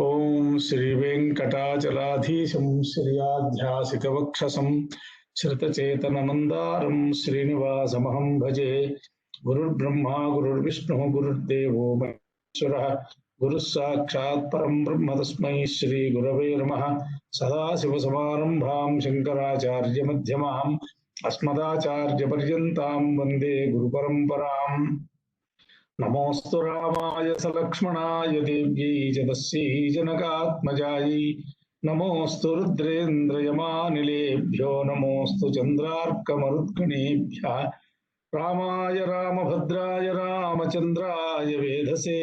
ओम श्री वेंकटाचलाधीशं श्रियाध्यासितवक्षसं श्रितचेतनमन्दारं श्रीनिवासमहं भजे। गुरुर्ब्रह्मा गुरुर्विष्णुः गुरुर्देवो महेश्वरः गुरुः साक्षात् परं ब्रह्म तस्मै श्रीगुरवे नमः। सदाशिवसमारम्भां शङ्कराचार्यमध्यमाम् अस्मदाचार्यपर्यन्तां वन्दे गुरुपरम्पराम्। नमोऽस्तु रामाय सलक्ष्मणाय देव्यै च तस्यै जनकात्मजायै। नमोऽस्तु रुद्रेन्द्रयमानिलेभ्यो नमोऽस्तु चन्द्रार्कमरुद्गणेभ्यः। रामाय रामभद्राय रामचन्द्राय वेधसे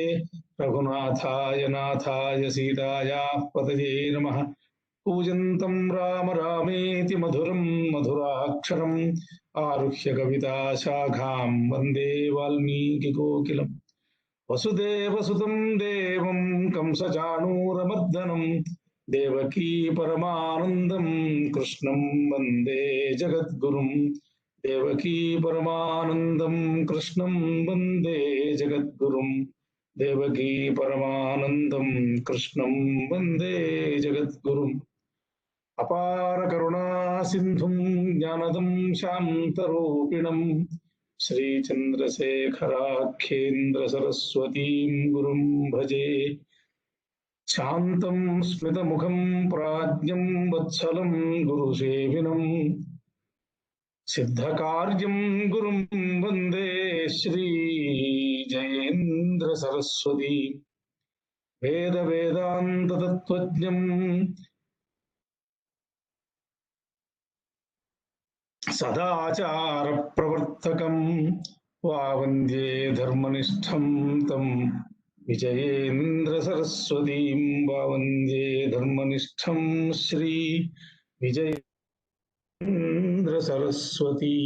रघुनाथाय नाथाय सीतायाः पतये नमः। पूजन्तं राम रामेति मधुरं मधुराक्षरम् आरुह्य कविताशाखां वन्दे वाल्मीकिकोकिलम्। वसुदेवसुतं देवं कंसचाणूरमर्दनं देवकी परमानन्दं कृष्णं वन्दे जगद्गुरुं। देवकी परमानन्दं कृष्णं वन्दे जगद्गुरुं। देवकी परमानन्दं कृष्णं वन्दे जगद्गुरुम्। अपार करुणा सिंधुं ज्ञानदं शान्तरूपिणं श्रीचन्द्रशेखराख्येन्द्र सरस्वतीं गुरुं भजे। शान्तं स्मितमुखं प्राज्ञं वत्सलं गुरुसेविनं सिद्धकार्यं गुरुं वन्दे श्रीजयेन्द्र सरस्वती। वेद वेदान्त तत्त्वज्ञं सदाचार प्रवर्तकं वावन्द्ये धर्मनिष्ठं तं विजयेन्द्र सरस्वतीं। वावन्द्ये धर्मनिष्ठं Shri Vijayendra Saraswati.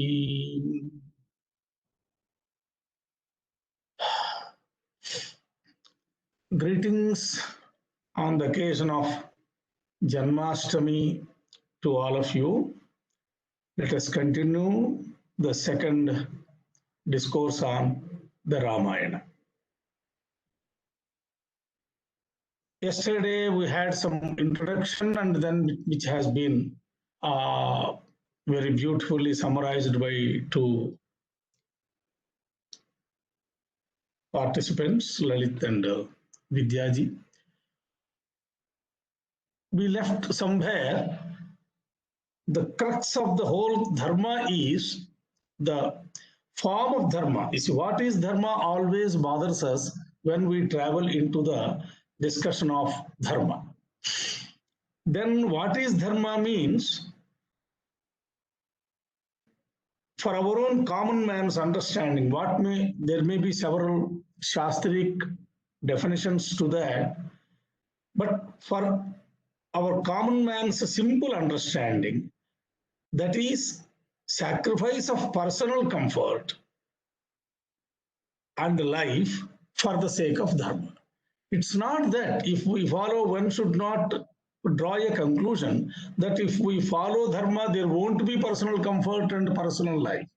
Greetings on the occasion of Janmashtami to all of you. Let us continue the second discourse on the Ramayana. Yesterday we had some introduction and then which has been very beautifully summarized by two participants, Lalit and Vidyaji. We left somewhere. The crux of the whole dharma is the form of dharma. You see, what is dharma always bothers us when we travel into the discussion of dharma. Then what is dharma means, for our own common man's understanding, there may be several shastric definitions to that, but for our common man's simple understanding, that is sacrifice of personal comfort and life for the sake of dharma. It's not that if we follow, one should not draw a conclusion that if we follow dharma, there won't be personal comfort and personal life.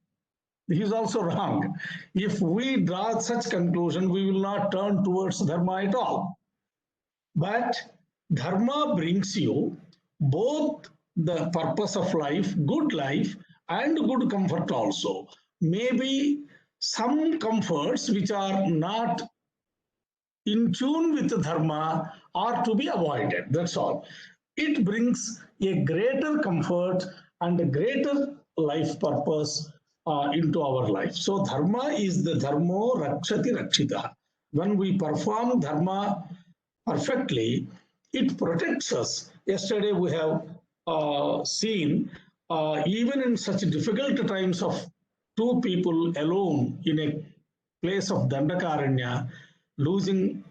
This is also wrong. If we draw such conclusion, we will not turn towards dharma at all. But dharma brings you both the purpose of life, good life, and good comfort also. Maybe some comforts which are not in tune with the dharma are to be avoided. That's all. It brings a greater comfort and a greater life purpose into our life. So dharma is the dharmo rakshati rakshita. When we perform dharma perfectly, it protects us. Yesterday we have seen even in such difficult times of two people alone in a place of Dandakaranya, losing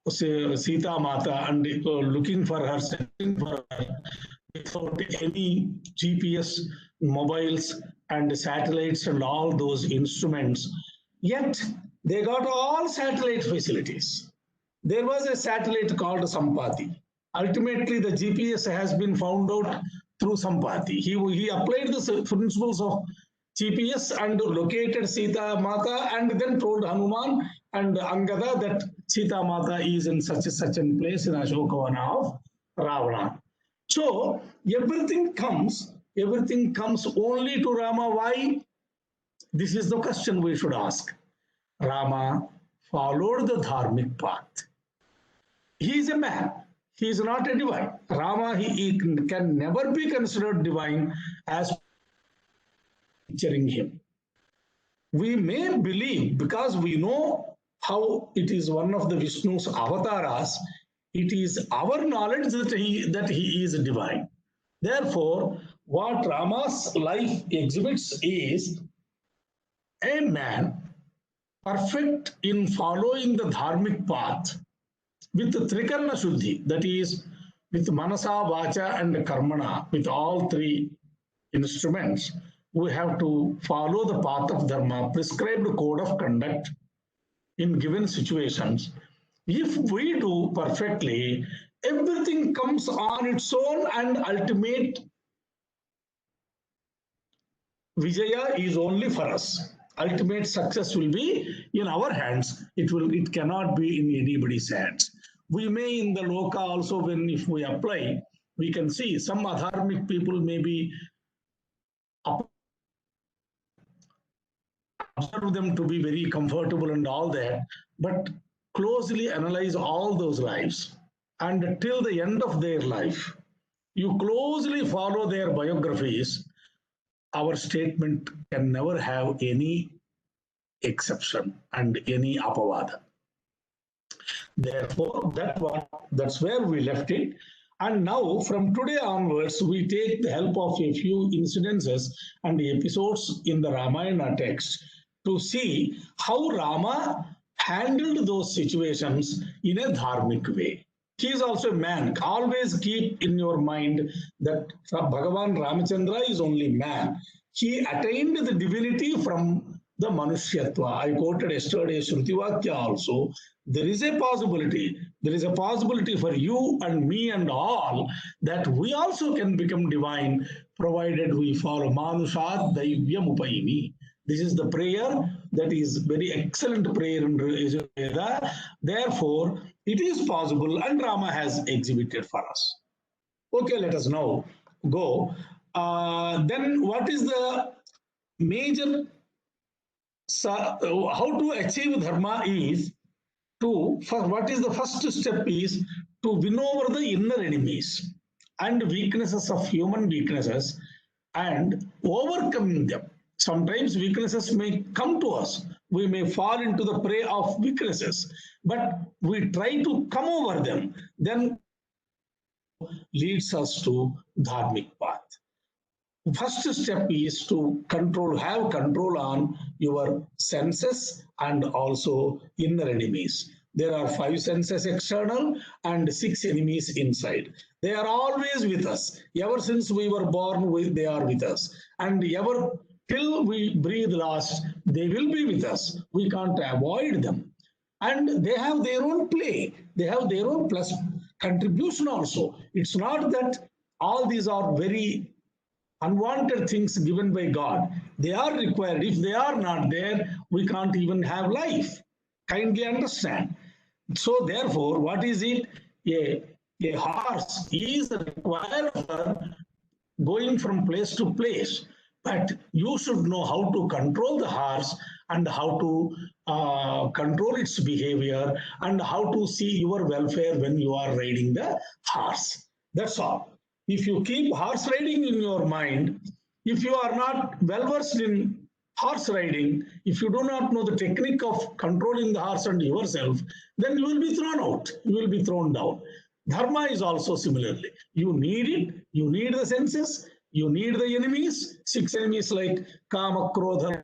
Sita Mata and looking for her, searching for her without any GPS, mobiles and satellites and all those instruments. Yet they got all satellite facilities. There was a satellite called Sampati. Ultimately, the GPS has been found out through Sampati. He applied the principles of GPS and located Sita Mata and then told Hanuman and Angada that Sita Mata is in such a place in Ashokavana of Ravana. So everything comes only to Rama. Why? This is the question we should ask. Rama followed the dharmic path. He is a man. He is not a divine. Rama, he can never be considered divine as picturing him. We may believe, because we know how it is one of the Vishnu's avatars, it is our knowledge that he is divine. Therefore, what Rama's life exhibits is a man perfect in following the dharmic path with the Trikarna Shuddhi, that is, with Manasa, Vacha, and Karmana, with all three instruments, we have to follow the path of Dharma, prescribed code of conduct in given situations. If we do perfectly, everything comes on its own, and ultimate Vijaya is only for us. Ultimate success will be in our hands. It cannot be in anybody's hands. We may in the loka also, if we apply, we can see some adharmic people may be observe them to be very comfortable and all that, but closely analyze all those lives, and till the end of their life, you closely follow their biographies, our statement can never have any exception and any apavada. Therefore, that's where we left it. And now, from today onwards, we take the help of a few incidences and episodes in the Ramayana text to see how Rama handled those situations in a dharmic way. He is also a man. Always keep in your mind that Bhagavan Ramachandra is only man. He attained the divinity from the Manushyatva. I quoted yesterday Shrutivakya also. There is a possibility for you and me and all that we also can become divine, provided we follow Manushat Daivyam Upaimi. This is the prayer that is very excellent prayer in Veda. Therefore, it is possible, and Rama has exhibited for us. Okay, let us now go. Then what is the major, how to achieve dharma is what is the first step is to win over the inner enemies and weaknesses of human weaknesses and overcoming them. Sometimes weaknesses may come to us. We may fall into the prey of weaknesses, but we try to come over them. Then leads us to dharmic path. First step is to have control on your senses and also inner enemies. There are 5 senses external and 6 enemies inside. They are always with us. Ever since we were born, they are with us. And ever till we breathe last, they will be with us. We can't avoid them. And they have their own play. They have their own plus contribution also. It's not that all these are very unwanted things given by God. They are required. If they are not there, we can't even have life. Kindly understand. So therefore, what is it? A horse is required for going from place to place. But you should know how to control the horse and how to control its behavior and how to see your welfare when you are riding the horse. That's all. If you keep horse riding in your mind, if you are not well versed in horse riding, if you do not know the technique of controlling the horse and yourself, then you will be thrown out, you will be thrown down. Dharma is also similarly. You need it, you need the senses, you need the enemies, 6 enemies like Kama, Krodha,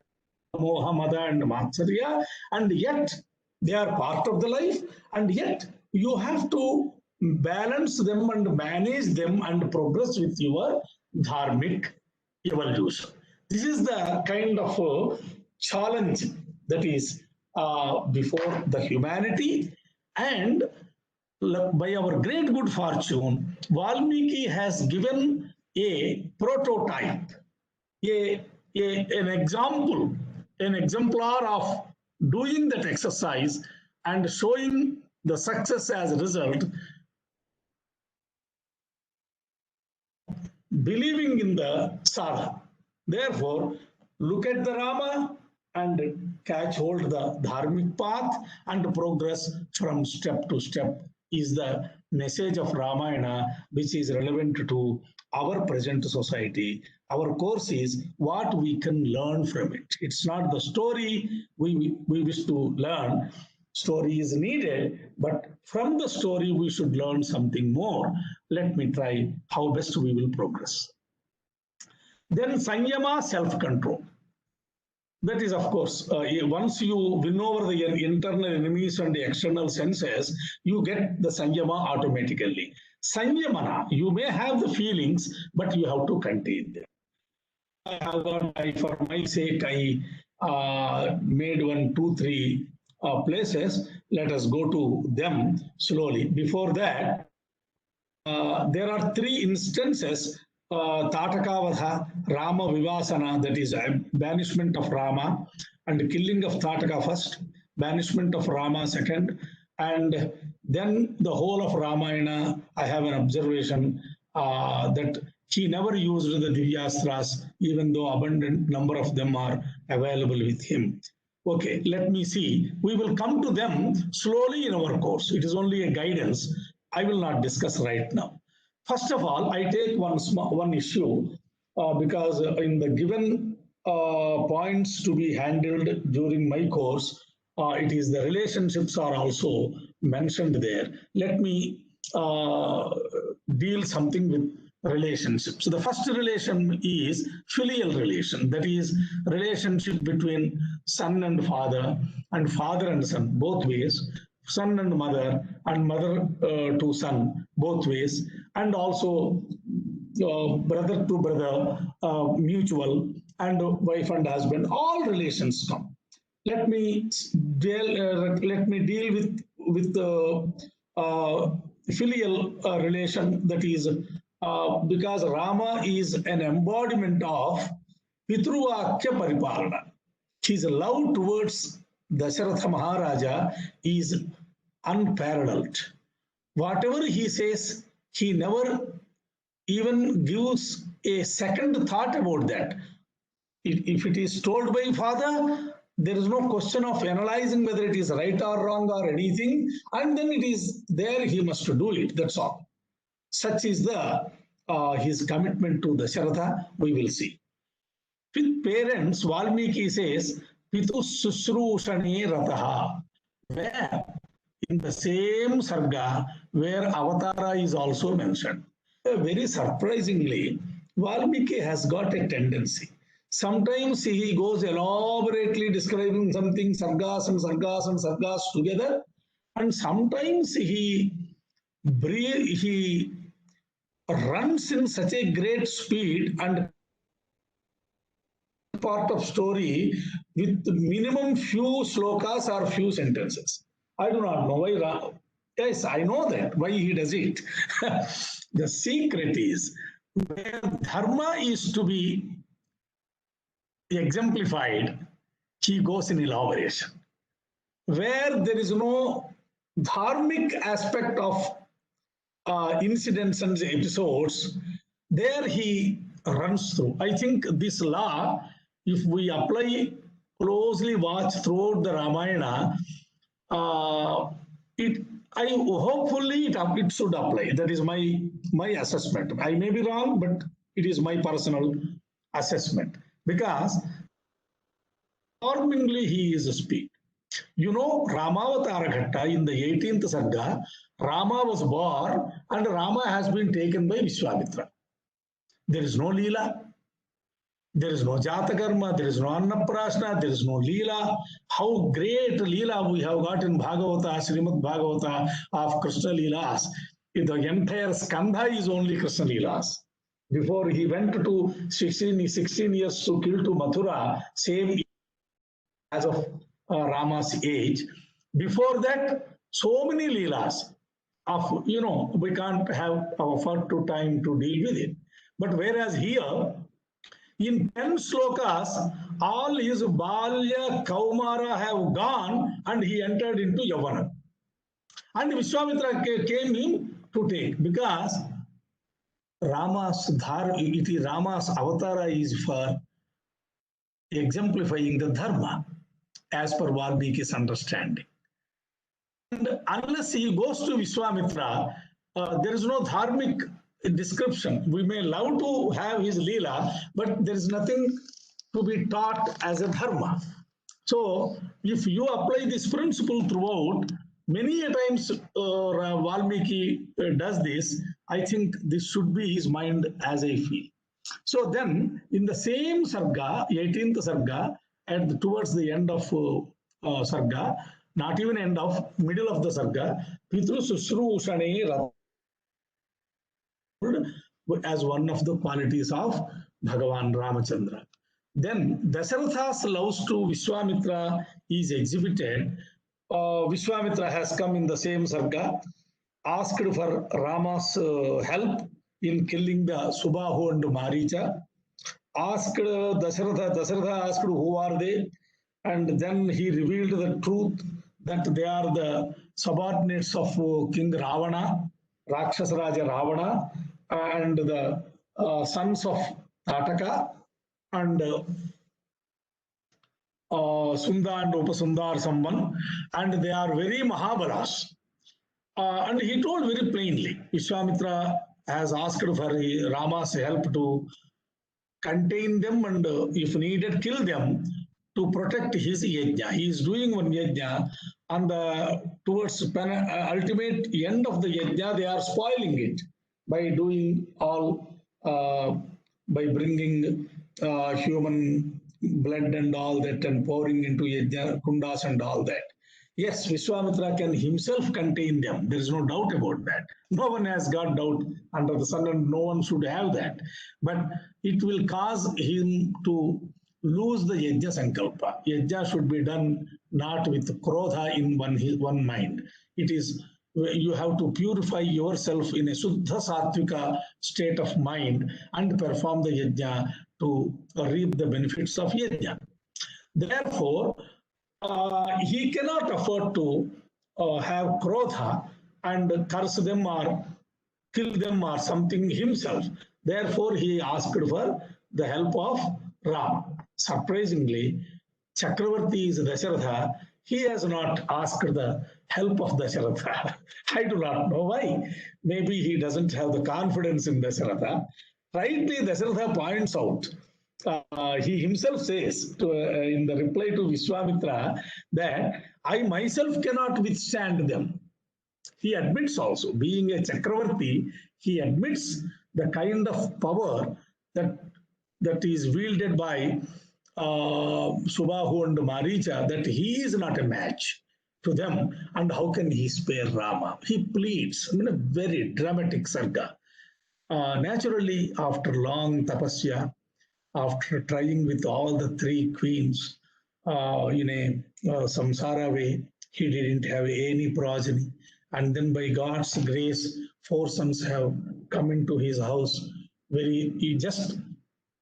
Moha, Mada, and Matsarya, and yet they are part of the life, and yet you have to balance them and manage them and progress with your dharmic evolution. This is the kind of challenge that is before the humanity, and by our great good fortune, Valmiki has given a prototype, an example, an exemplar of doing that exercise, and showing the success as a result, believing in the sadha. Therefore, look at the Rama and catch hold the dharmic path and progress from step to step is the message of Ramayana, which is relevant to our present society. Our course is what we can learn from it. It's not the story we wish to learn. Story is needed, but from the story we should learn something more. Let me try how best we will progress. Then Sanyama, self-control. That is, of course, once you win over the internal enemies and the external senses, you get the Sanyama automatically. Sanyamana, you may have the feelings, but you have to contain them. I have got, for my sake, I made 1, 2, 3 places. Let us go to them slowly. Before that, there are 3 instances, Tatakavadha, Rama Vivasana, that is banishment of Rama, and killing of Tataka first, banishment of Rama second, and then the whole of Ramayana, I have an observation that he never used the Divyastras, even though abundant number of them are available with him. Okay, let me see. We will come to them slowly in our course. It is only a guidance. I will not discuss right now. First of all, I take one issue because in the given points to be handled during my course, it is the relationships are also mentioned there. Let me deal something with relationships. So the first relation is filial relation, that is relationship between son and father and son, both ways, son and mother to son, both ways, and also brother to brother, mutual, and wife and husband, all relations come. Let me deal with the filial relation, that is because Rama is an embodiment of Pitruvakya Paripalana. His love towards Dasharatha Maharaja is unparalleled. Whatever he says, he never even gives a second thought about that. If it is told by father, there is no question of analyzing whether it is right or wrong or anything, and then it is there, he must do it, that's all. Such is the his commitment to Dasharatha, we will see. With parents, Valmiki says, Pitu Susrushane Rataha, where in the same sarga where Avatara is also mentioned. Very surprisingly, Valmiki has got a tendency. Sometimes he goes elaborately describing something, sargas and sargas and sargas together, and sometimes he runs in such a great speed and part of story with minimum few slokas or few sentences. I do not know why. Yes, I know that, why he does it. The secret is where dharma is to be exemplified, he goes in elaboration. Where there is no dharmic aspect of incidents and episodes, there he runs through. I think this law, if we apply closely, watch throughout the Ramayana, hopefully it should apply. That is my assessment. I may be wrong, but it is my personal assessment, because alarmingly he is a speed. You know, Ramavatara Ghatta in the 18th Sarga, Rama was born and Rama has been taken by Vishwamitra. There is no Leela, there is no Jatakarma, there is no Annaprasna, there is no Leela. How great Leela we have got in Bhagavata, Srimad Bhagavata of Krishna Leelas. The entire Skandha is only Krishna Leelas. Before he went to 16 years to kill to Mathura, same as of Rama's age. Before that, so many Leelas of, we can't have afford to time to deal with it. But whereas here, In 10 slokas, all his Balya, Kaumara have gone and he entered into Yavana. And Vishwamitra came him to take because Rama's Avatara is for exemplifying the Dharma as per Valmiki's understanding. And unless he goes to Vishwamitra, there is no dharmic description. We may love to have his Leela, but there is nothing to be taught as a dharma. So, if you apply this principle throughout, many a times Valmiki does this, I think this should be his mind as I feel. So then, in the same Sarga, 18th Sarga, and towards the end of Sarga, not even end of, middle of the Sarga, Pitru Susrushane as one of the qualities of Bhagavan Ramachandra. Then Dasharatha's love to Vishwamitra is exhibited. Vishwamitra has come in the same Sarga, asked for Rama's help in killing the Subahu and Maricha, asked Dasharatha asked who are they, and then he revealed the truth that they are the subordinates of King Ravana, Rakshasa Raja Ravana, and the sons of Tataka, and Sunda and Upasundar Samban, and they are very Mahabalas. And he told very plainly, Vishwamitra has asked for Rama's help to contain them and if needed kill them to protect his yajna. He is doing one yajna and towards ultimate end of the yajna, they are spoiling it by doing all, by bringing human blood and all that and pouring into yajna kundas and all that. Yes, Vishwamitra can himself contain them. There is no doubt about that. No one has got doubt under the sun and no one should have that. But it will cause him to lose the yajna sankalpa. Yajna should be done not with krodha in one mind. It is, you have to purify yourself in a suddha sattvika state of mind and perform the yajna to reap the benefits of yajna. Therefore, he cannot afford to have krodha and curse them or kill them or something himself. Therefore, he asked for the help of Rama. Surprisingly, Chakravarti is Dasharatha. He has not asked the help of Dasharatha. I do not know why. Maybe he doesn't have the confidence in Dasharatha. Rightly, Dasharatha points out, he himself says in the reply to Vishwamitra that I myself cannot withstand them. He admits also, being a Chakravarti, he admits the kind of power that is wielded by Subahu and Maricha, that he is not a match to them. And how can he spare Rama? He pleads in a very dramatic sarga. Naturally, after long tapasya, after trying with all the three queens in a samsara way, he didn't have any progeny. And then by God's grace, 4 sons have come into his house. Just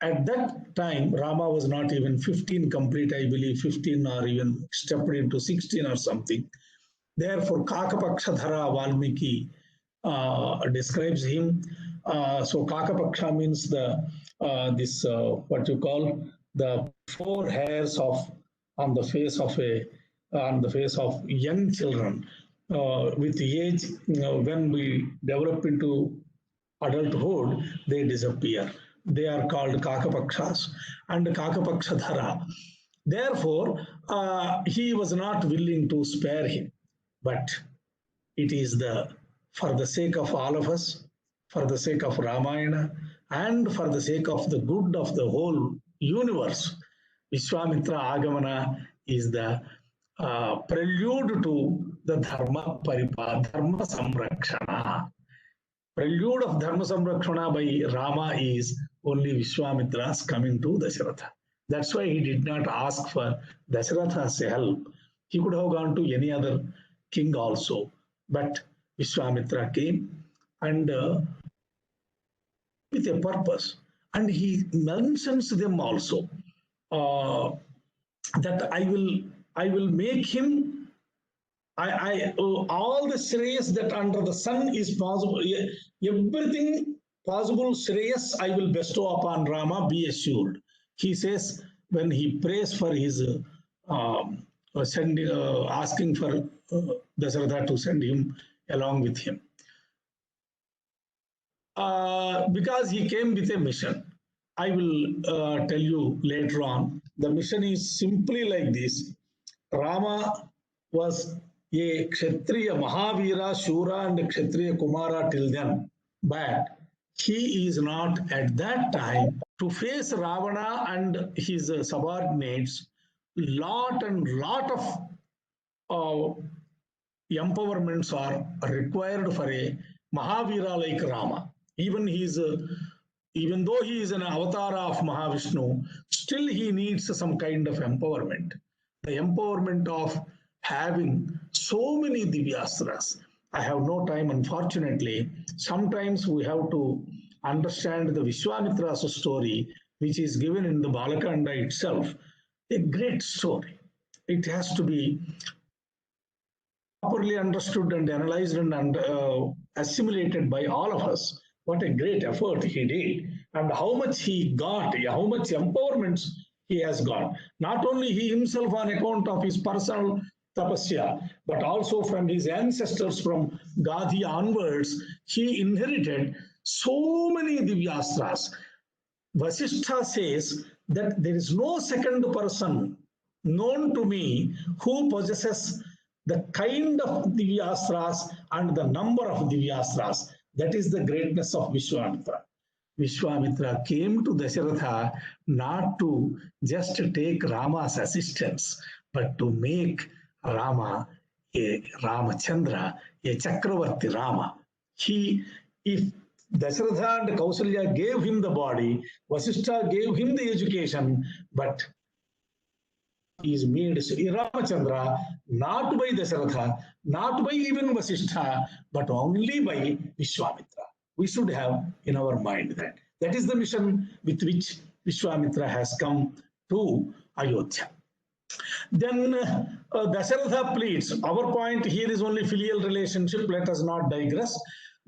at that time, Rama was not even 15 complete, I believe 15 or even stepped into 16 or something. Therefore, Kakapakshadhara Valmiki describes him. So Kakapaksha means what you call the 4 hairs on the face of young children. With age, when we develop into adulthood, they disappear. They are called Kakapakshas and Kakapakshadhara. Therefore, he was not willing to spare him. But it is for the sake of all of us, for the sake of Ramayana, and for the sake of the good of the whole universe, Vishwamitra Agamana is the prelude to the Dharma Samrakshana. Prelude of Dharma Samrakshana by Rama is only Vishwamitra's coming to Dasharatha. That's why he did not ask for Dasharatha's help. He could have gone to any other king also. But Vishwamitra came and with a purpose. And he mentions them also, that I will make him, all the shreyas that under the sun is possible, everything possible shreyas I will bestow upon Rama, be assured. He says when he prays for his asking for Dasharatha to send him along with him. Because he came with a mission. I will tell you later on. The mission is simply like this. Rama was a Kshatriya Mahavira, Shura and Kshatriya Kumara till then. But he is not at that time to face Ravana and his subordinates. Lot of empowerments are required for a Mahavira like Rama. Even though he is an avatar of Mahavishnu, still he needs some kind of empowerment. The empowerment of having so many Divyastras. I have no time, unfortunately. Sometimes we have to understand the Vishwamitra's story, which is given in the Balakanda itself. A great story. It has to be properly understood and analyzed and assimilated by all of us. What a great effort he did, and how much he got, how much empowerments he has got. Not only he himself on account of his personal tapasya, but also from his ancestors from Gadhi onwards, he inherited so many Divyastras. Vasishtha says that there is no second person known to me who possesses the kind of Divyastras and the number of Divyastras. That is the greatness of Vishwamitra. Vishwamitra came to Dasharatha not to just take Rama's assistance, but to make Rama a Ramachandra, a Chakravarti Rama. If Dasharatha and Kausalya gave him the body, Vasishtha gave him the education, but he is made Sri Ramachandra not by Dasharatha, not by even Vasishtha, but only by Vishwamitra. We should have in our mind that. That is the mission with which Vishwamitra has come to Ayodhya. Then Dasharatha pleads. Our point here is only filial relationship. Let us not digress.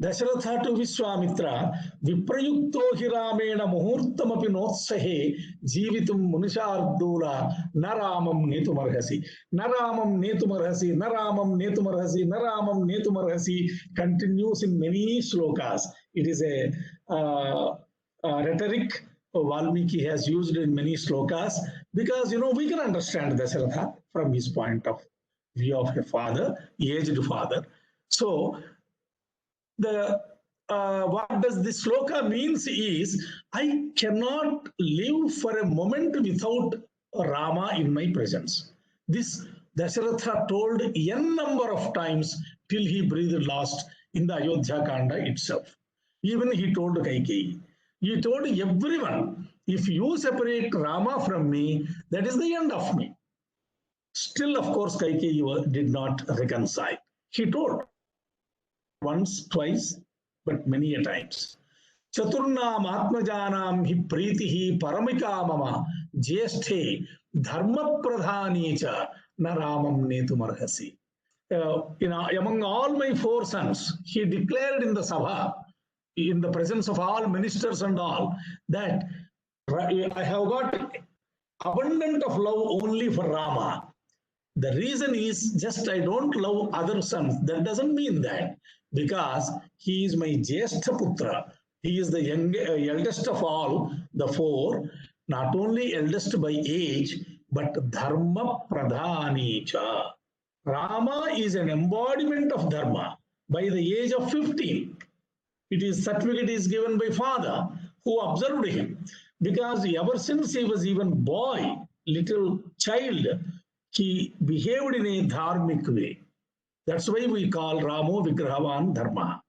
Dasharatha to Vishwamitra, Viprayukto Hiramena Muhurtamapi Notsahe, Jivitum Munishardula, Naramam Netumarhasi, Naramam Netumarhasi, Naramam Netumarhasi, Naramam Netumarhasi continues in many slokas. It is a rhetoric Valmiki has used in many slokas because, we can understand Dasharatha from his point of view of a father, aged father. So, what does this sloka means is, I cannot live for a moment without Rama in my presence. This Dasharatha told n number of times till he breathed last in the Ayodhya Kanda itself. Even he told Kaikeyi. He told everyone, if you separate Rama from me, that is the end of me. Still, of course, Kaikeyi did not reconcile. He told once, twice, but many a times. Chaturnam Atmajanam hi pritihi paramika mama jyeshthe dharma pradhani cha naramam netumarhasi. Among all my four sons, he declared in the Sabha, in the presence of all ministers and all, that I have got abundant of love only for Rama. The reason is just I don't love other sons. That doesn't mean that, because he is my Jyeshtha Putra. He is the eldest of all the four, not only eldest by age, but Dharma Pradhani cha. Rama is an embodiment of Dharma by the age of 15. Certificate is given by father who observed him, because ever since he was even boy, little child, he behaved in a dharmic way. That's why we call Ramo Vigrahavan Dharma.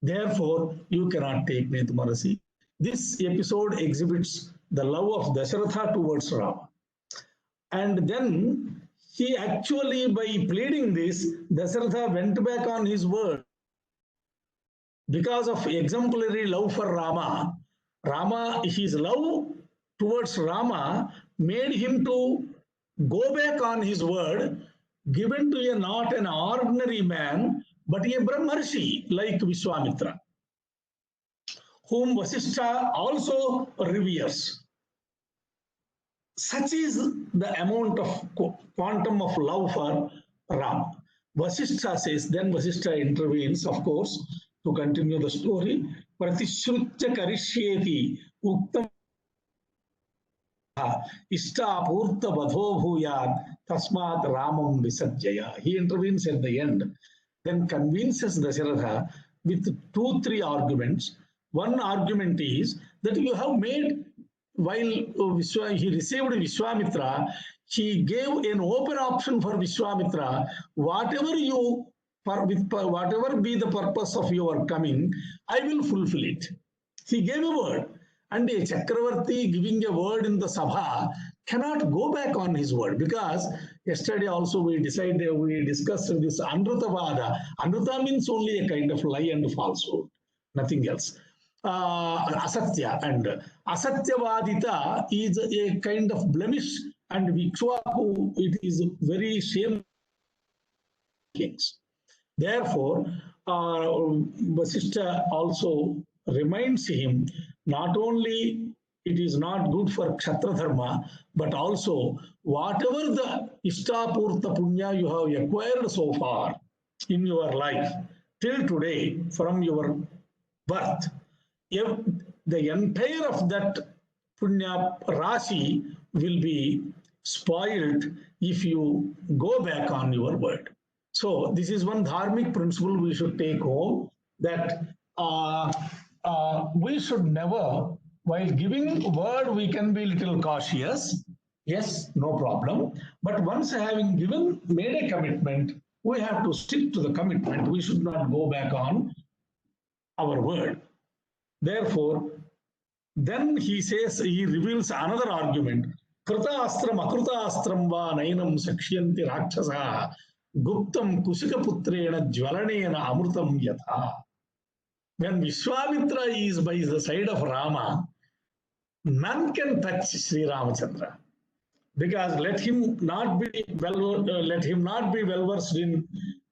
Therefore, you cannot take Netumarasi. This episode exhibits the love of Dasharatha towards Rama. And then he actually, by pleading this, Dasharatha went back on his word. Because of exemplary love for Rama, Rama, his love towards Rama made him to go back on his word, given to a not an ordinary man, but a Brahmarshi like Vishwamitra, whom Vasishtha also reveres. Such is the amount of quantum of love for Rama. Vasishtha says, then Vasishtha intervenes, of course, to continue the story. Pratishrutya karishyeti uktam Ishtapurta badho bhuyad tasmat Ramam visajjaya. He intervenes at the end, then convinces Dasharatha with 2-3 arguments. One argument is that you have made, while he received Vishwamitra, he gave an open option for Vishwamitra, whatever be the purpose of your coming, I will fulfill it. He gave a word. And a Chakravarti giving a word in the Sabha cannot go back on his word, because yesterday also we discussed this Anrutavada. Anruta means only a kind of lie and falsehood, nothing else. Asatya, and Asatyavadita is a kind of blemish, and Vikshwaku, it is very shame. Therefore, Vasishtha also reminds him, not only it is not good for Kshatriya Dharma, but also whatever the Ishtapurta Punya you have acquired so far in your life, till today, from your birth, the entire of that Punya Rashi will be spoiled if you go back on your word. So this is one dharmic principle we should take home, that we should never, while giving word, we can be a little cautious. Yes, no problem. But once having made a commitment, we have to stick to the commitment. We should not go back on our word. Therefore, then he reveals another argument. Krita astram akruta astram va nainam sakshyanti rakshasa guptam kusika putrena jvalanena amrutam yatha. When Vishwamitra is by the side of Rama, none can touch Sri Ramachandra, because let him not be well versed in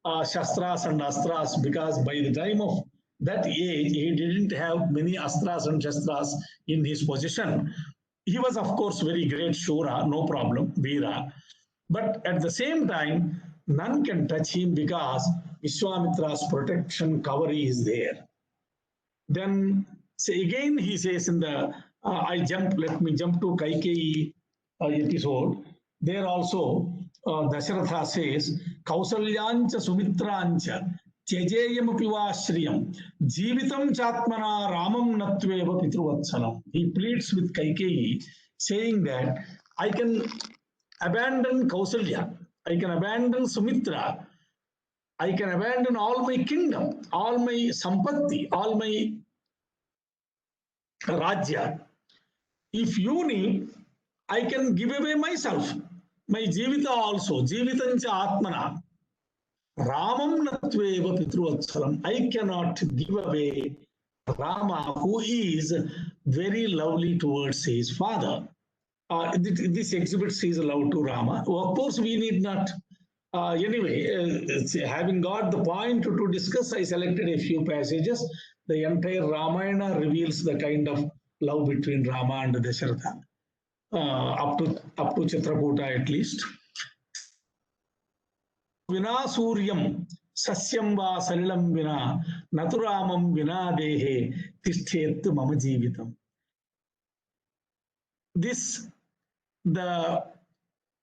Shastras and Astras, because by the time of that age he didn't have many Astras and Shastras in his possession. He was, of course, very great Shura, no problem, Veera. But at the same time, none can touch him because Vishwamitra's protection cover is there. Then again he says in the let me jump to Kaikeyi episode. There also Dasharatha says, Kausalyancha Sumitrancha Chejeyam Pivashriyam Jeevitam Chatmana Ramam Natveva Pitruvatsalam. He pleads with Kaikeyi, saying that I can abandon Kausalya, I can abandon Sumitra, I can abandon all my kingdom, all my sampatti, all my rajya. If you need, I can give away myself, my jivita also, jivitancha atmana. Ramam natveva pitruvatsalam. I cannot give away Rama, who is very lovely towards his father. This exhibits his love to Rama. Of course, we need not. Anyway, having got the point to discuss, I selected a few passages. The entire Ramayana reveals the kind of love between Rama and Dasharatha, up to Chitrakuta at least. Vina Suryam Sasyam va Salilam Vina Naturamam Vina Dehe Tishthet Mama Jeevitam. The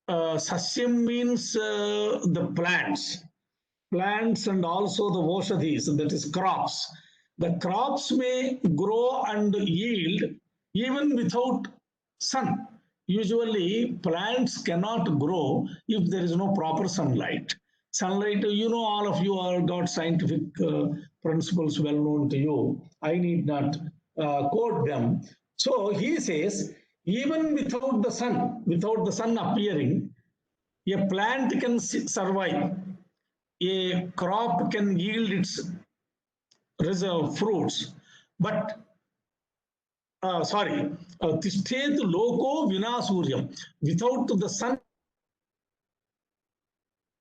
Sasyam means the plants and also the Voshadhis, that is crops. The crops may grow and yield even without sun. Usually plants cannot grow if there is no proper sunlight. Sunlight, all of you have got scientific principles well known to you. I need not quote them. So he says, even without the sun appearing, a plant can survive. A crop can yield its reserve fruits. But Tishthet loko vina suryam. Without the sun,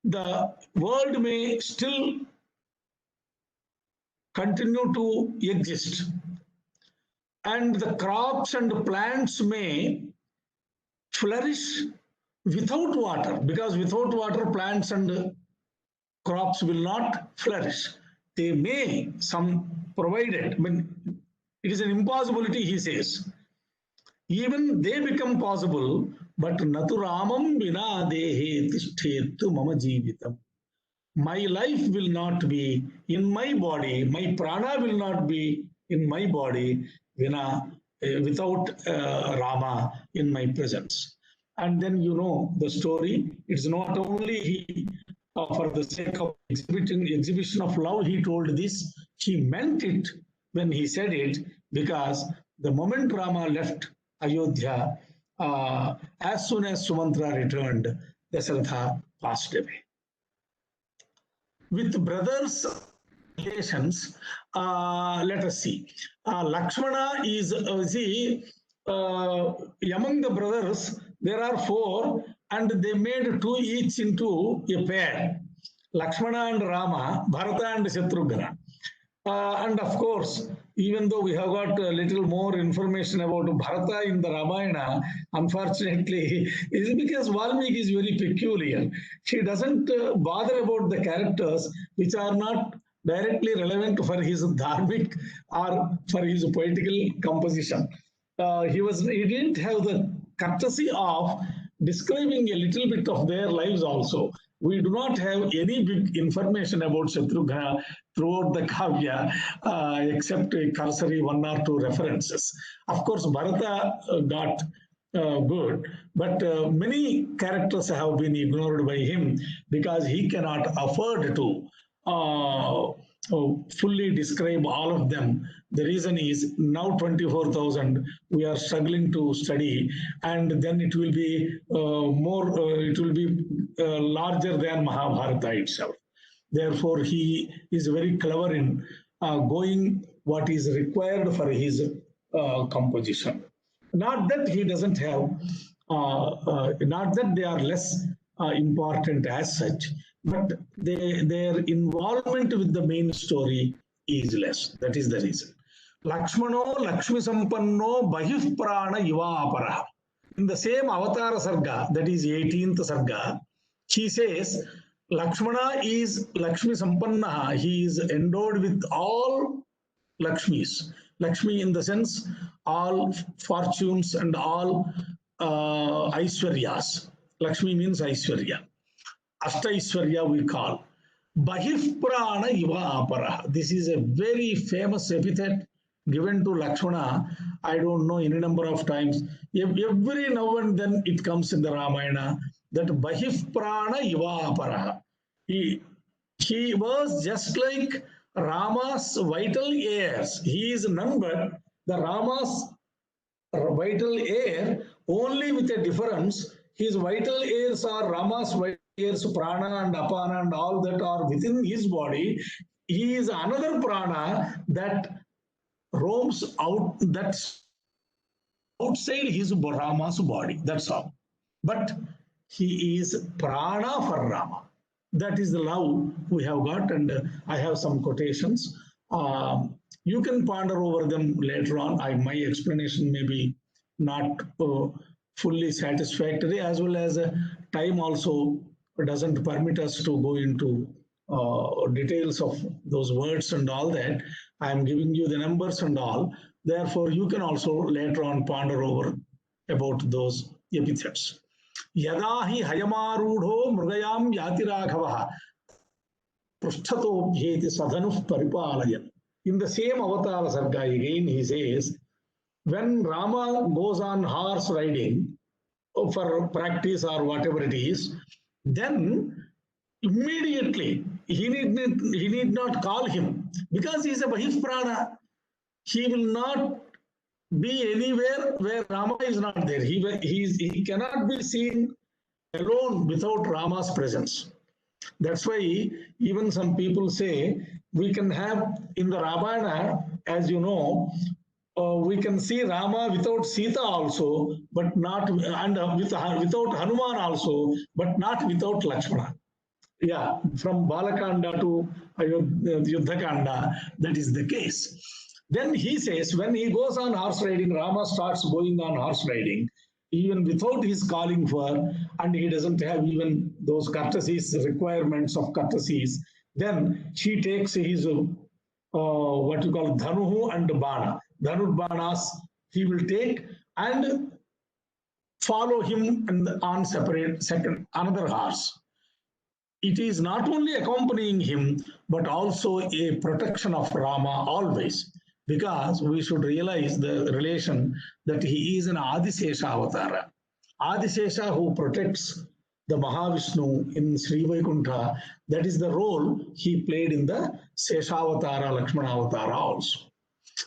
the world may still continue to exist. And the crops and plants may flourish without water, because without water, plants and crops will not flourish. They may, some provided, I mean, it is an impossibility, he says. Even they become possible, but natu ramam vina dehe tishthet mama jeevitam. My life will not be in my body, my prana will not be in my body without Rama in my presence. And then you know the story. It's not only he, for the sake of exhibition of love, he told this. He meant it when he said it, because the moment Rama left Ayodhya, as soon as Sumantra returned, Dasharatha passed away. With brothers relations, let us see. Lakshmana is, among the brothers, there are 4, and they made 2 each into a pair. Lakshmana and Rama, Bharata and Shatrughna. And of course, even though we have got a little more information about Bharata in the Ramayana, unfortunately, is because Valmiki is very peculiar. He doesn't bother about the characters which are not directly relevant for his dharmic or for his poetical composition. He didn't have the courtesy of describing a little bit of their lives also. We do not have any big information about Shatrughna throughout the Kavya, except a cursory 1 or 2 references. Of course, Bharata got good, but many characters have been ignored by him because he cannot afford to fully describe all of them. The reason is now 24,000 we are struggling to study, and then it will be larger than Mahabharata itself. Therefore, he is very clever in going what is required for his composition. Not that he doesn't have, not that they are less important as such, but their involvement with the main story is less. That is the reason. Lakshmano Lakshmi Sampanno Bahif Prana Ivapara. In the same Avatara Sarga, that is 18th Sarga, he says, Lakshmana is Lakshmi Sampanna. He is endowed with all Lakshmis. Lakshmi in the sense, all fortunes and all Aishwaryas. Lakshmi means Aishwarya. Ashtaishwarya we call. Bahif Prana Iva Apara. This is a very famous epithet given to Lakshmana. I don't know any number of times. Every now and then it comes in the Ramayana that Bahif Prana Iva Apara. He was just like Rama's vital heirs. He is none but the Rama's vital heir, only with a difference. His vital heirs are Rama's vital heirs, Prana and Apana and all that are within his body. He is another Prana that roams out, that's outside his Rama's body. That's all. But he is Prana for Rama. That is the love we have got, and I have some quotations. You can ponder over them later on. My explanation may be not fully satisfactory, as well as time also doesn't permit us to go into details of those words and all that. I am giving you the numbers and all. Therefore, you can also later on ponder over about those epithets. Yada hi hayamarudho mrugayam yati raghavaha prushthato bhyeti sadhanuh paripalayan. In the same Avatara Sarga again, he says, when Rama goes on horse riding for practice or whatever it is, then immediately he need not call him, because he is a Bahif Prana. He will not be anywhere where Rama is not there. He cannot be seen alone without Rama's presence. That's why even some people say we can have in the Ramayana, as you know, we can see Rama without Sita also, but not and without Hanuman also, but not without Lakshmana. Yeah, from Balakanda to Yuddhakanda, that is the case. Then he says, when he goes on horse riding, Rama starts going on horse riding, even without his calling for, and he doesn't have even those courtesies, requirements of courtesies. Then he takes his what you call Dhanuhu and Bana. Dhanur Banas he will take and follow him on separate second another horse. It is not only accompanying him, but also a protection of Rama always, because we should realize the relation that he is an Adisesha Avatara. Adisesha who protects the Mahavishnu in Sri Vaikuntha, that is the role he played in the Seshavatara, Lakshmana Avatara also.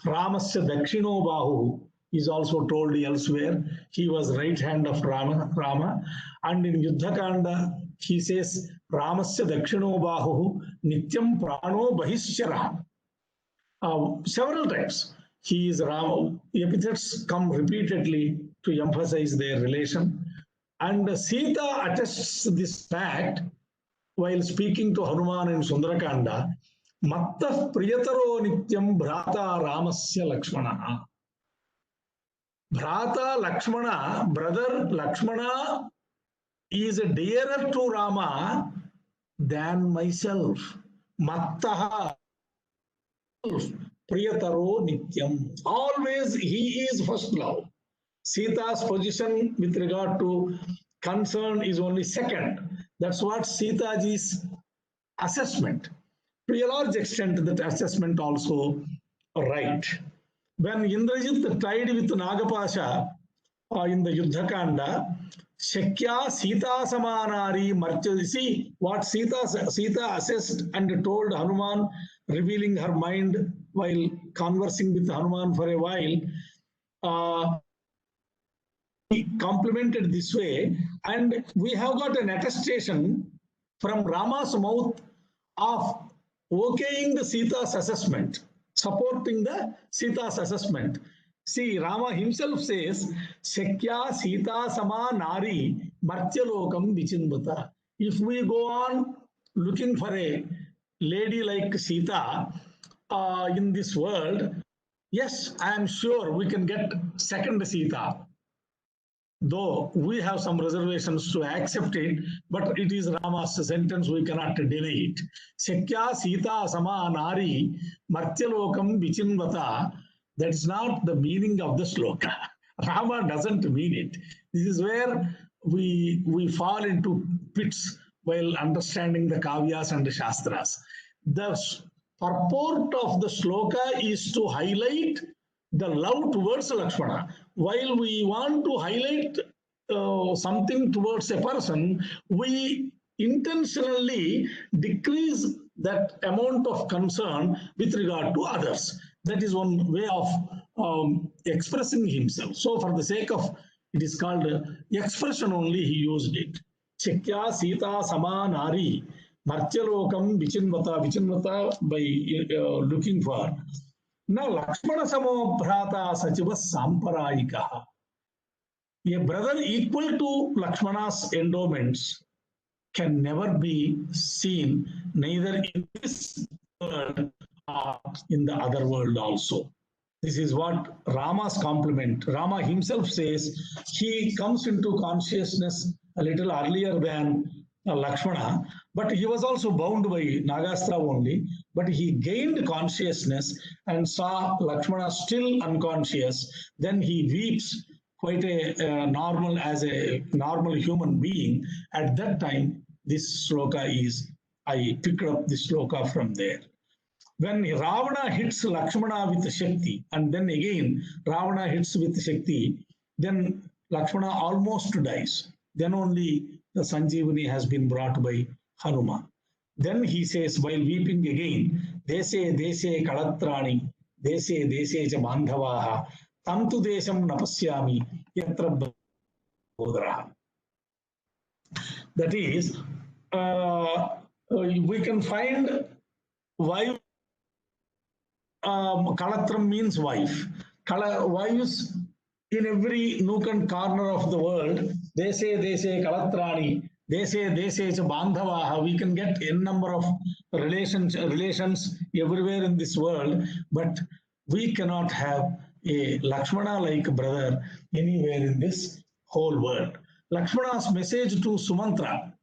Ramasya Dakshino Bahu is also told elsewhere. He was right hand of Rama. And in Yuddhakanda, he says, Ramasya Dakshino Bahu Nityam Prano Bahishchara. Several times, he is Rama. Epithets come repeatedly to emphasize their relation. And Sita attests this fact while speaking to Hanuman in Sundarakanda. Mattah priyataro nityam bhrata Ramasya Lakshmana. Bhrata Lakshmana, brother Lakshmana is dearer to Rama than myself. Mattaha priyataro nityam. Always he is first love. Sita's position with regard to concern is only second. That's what Sitaji's assessment. To a large extent, that assessment also right. When Indrajit tried with Nagapasha in the Yuddhakanda, Shakya Sita Samanari Marcha. See what Sita assessed and told Hanuman, revealing her mind while conversing with Hanuman for a while. He complimented this way, and we have got an attestation from Rama's mouth of okaying the Sita's assessment, supporting the Sita's assessment. See, Rama himself says, Shakya Sita Sama Nari Martyalokam Vichinvata. If we go on looking for a lady like Sita in this world, yes, I am sure we can get second Sita. Though we have some reservations to accept it, but it is Rama's sentence, we cannot deny it. Shakya Sita Sama Nari Martyalokam Vichinvata. That is not the meaning of the sloka. Rama doesn't mean it. This is where we fall into pits while understanding the Kavyas and the Shastras. The purport of the sloka is to highlight the love towards Lakshmana. While we want to highlight something towards a person, we intentionally decrease that amount of concern with regard to others. That is one way of expressing himself. So for the sake of, it is called expression only, he used it. Shakya Sita Sama Nari Martyalokam Vichinvata by looking for. Now Lakshmana Samo Bhrata Sachiva Samparayikaha. A brother equal to Lakshmana's endowments can never be seen, neither in this world or in the other world also. This is what Rama's compliment. Rama himself says he comes into consciousness a little earlier than Lakshmana, but he was also bound by Nagastra only, but he gained consciousness and saw Lakshmana still unconscious. Then he weeps quite a normal, as a normal human being. At that time, this sloka is, I picked up this sloka from there. When Ravana hits Lakshmana with Shakti, and then again Ravana hits with Shakti, then Lakshmana almost dies. Then only the Sanjeevani has been brought by Hanuman. Then he says, while weeping again, Dese Dese Kalatrani, Dese Dese cha Bandhavaha, Tantu Desham Napasyami, Yatra Bodharaha. That is, we can find wife. Kalatram means wife. wives in every nook and corner of the world. Deshe Kalatrani, Deshe Bandhavaha. We can get n number of relations everywhere in this world, but we cannot have a Lakshmana-like brother anywhere in this whole world. Lakshmana's message to Sumantra.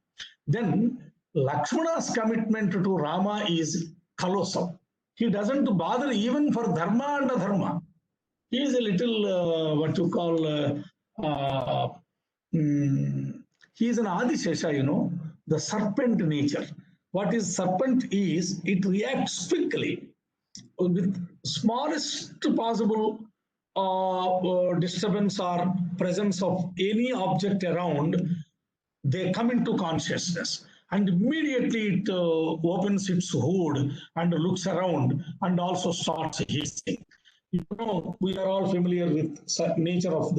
Then Lakshmana's commitment to Rama is colossal. He doesn't bother even for dharma and adharma. He is a little, what you call, he is an Adishesha, the serpent nature. What is serpent is, it reacts quickly with smallest possible disturbance or presence of any object around. They come into consciousness and immediately it opens its hood and looks around and also starts hissing. We are all familiar with nature of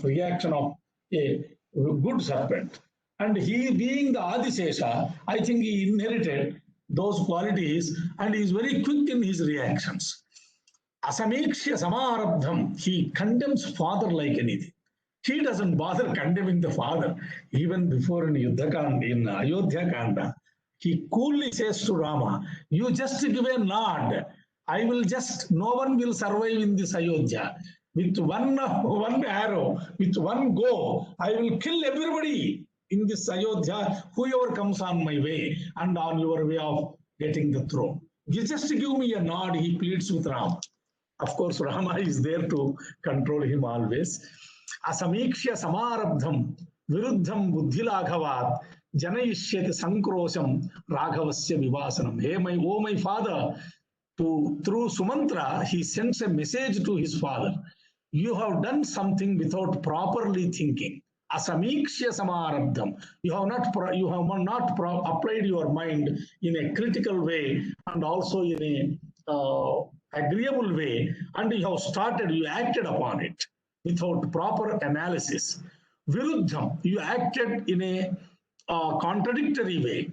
reaction of a good serpent. And he being the Adishesha, I think he inherited those qualities and he is very quick in his reactions. Asamikshya Samarabdham, he condemns father like anything. He doesn't bother condemning the father. Even before in Yuddhakanda, in Ayodhya Kanda, he coolly says to Rama, you just give a nod. No one will survive in this Ayodhya. With one arrow, with one go, I will kill everybody in this Ayodhya, whoever comes on my way and on your way of getting the throne. You just give me a nod, he pleads with Rama. Of course, Rama is there to control him always. Asamikshya Samarabdham Viruddham Buddhilaghavat Janayishyati Sankrosham Raghavasya Vivasanam. Hey, my father, through Sumantra, he sends a message to his father. You have done something without properly thinking. Asamikshya Samarabdham. You have not applied your mind in a critical way and also in a agreeable way, and you acted upon it without proper analysis. Viruddham, you acted in a contradictory way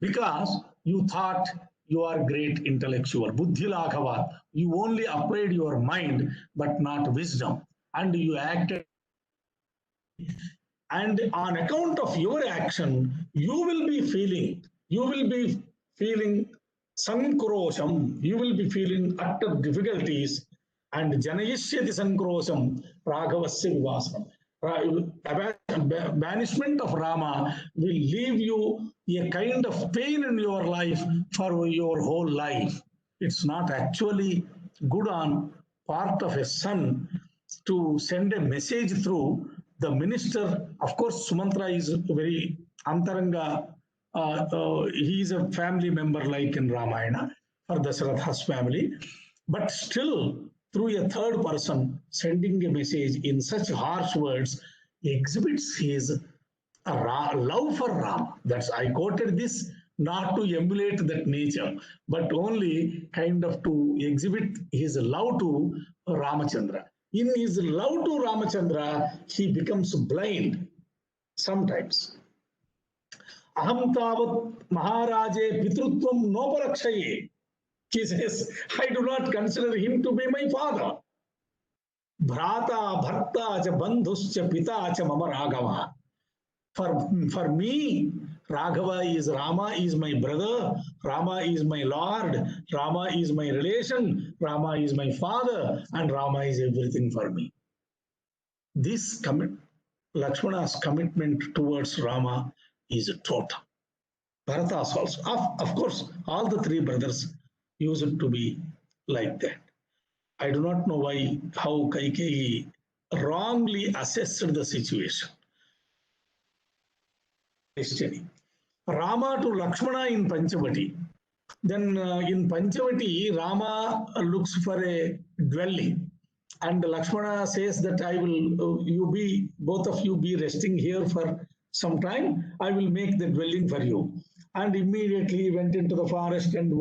because you thought you are great intellectual. Buddhi Laghava, you only applied your mind but not wisdom, and you acted. And on account of your action, you will be feeling sankrosham, you will be feeling utter difficulties, and janayishyati sankrosham raghavasya vivasanam. Banishment of Rama will leave you a kind of pain in your life for your whole life. It's not actually good on part of a son to send a message through the minister. Of course, Sumantra is very antaranga. He is a family member like in Ramayana for Dasharatha's family, but still through a third person sending a message in such harsh words exhibits his love for Rama. That's, I quoted this not to emulate that nature, but only kind of to exhibit his love to Ramachandra. In his love to Ramachandra, he becomes blind sometimes. Aham tavat maharaje pitrutvam noparakshaye. He says, I do not consider him to be my father. Bhrata, bharta, cha bandhuscha, pita, cha mama Raghava. For me, Raghava is Rama, is my brother, Rama is my Lord, Rama is my relation, Rama is my father, and Rama is everything for me. This Lakshmana's commitment towards Rama is total. Bharata's also. Of course, all the three brothers used to be like that. I do not know how Kaikeyi wrongly assessed the situation. Rama to Lakshmana in Panchavati. Then in Panchavati, Rama looks for a dwelling, and Lakshmana says that I will, both of you be resting here for some time. I will make the dwelling for you. And immediately he went into the forest, and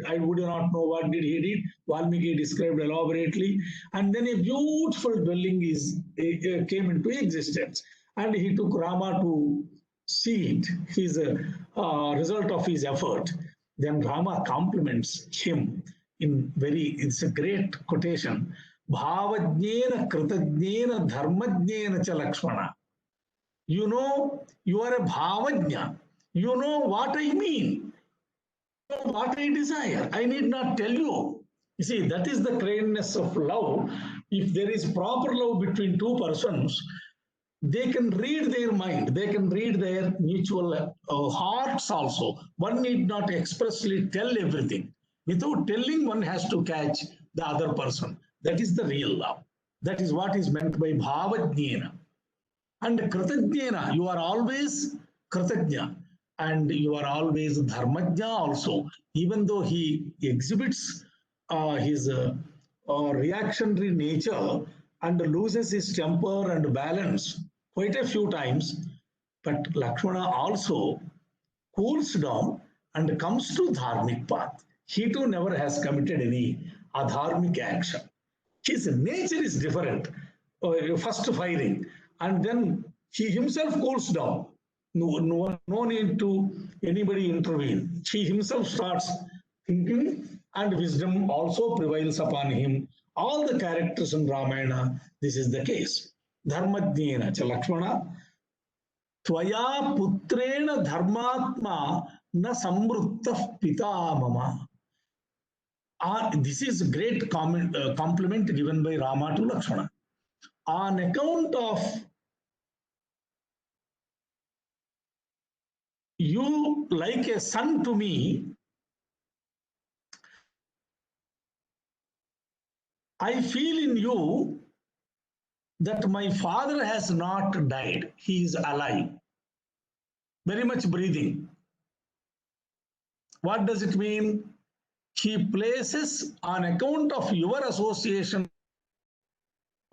I would not know what did he did. Valmiki described elaborately, and then a beautiful dwelling came into existence, and he took Rama to see it, his result of his effort. Then Rama compliments him it's a great quotation. Bhavajnena Kritajnena Dharmajnena cha Lakshmana. You know, you are a Bhavajna. You know what I mean. You know what I desire. I need not tell you. You see, that is the greatness of love. If there is proper love between two persons, they can read their mind, they can read their mutual hearts also. One need not expressly tell everything. Without telling, one has to catch the other person. That is the real love. That is what is meant by Bhavajnena. And Kritajnena, you are always Kritajna and you are always Dharmajna also. Even though he exhibits his reactionary nature and loses his temper and balance quite a few times, but Lakshmana also cools down and comes to dharmic path. He too never has committed any adharmic action. His nature is different. First firing, and then he himself cools down. No need to anybody intervene. He himself starts thinking, and wisdom also prevails upon him. All the characters in Ramayana, this is the case. Dharmajnena cha Lakshmana, Tvaya putrena dharmatma na samruttah pita mama. This is a great compliment given by Rama to Lakshmana. On account of you like a son to me, I feel in you that my father has not died. He is alive, very much breathing. What does it mean? He places on account of your association,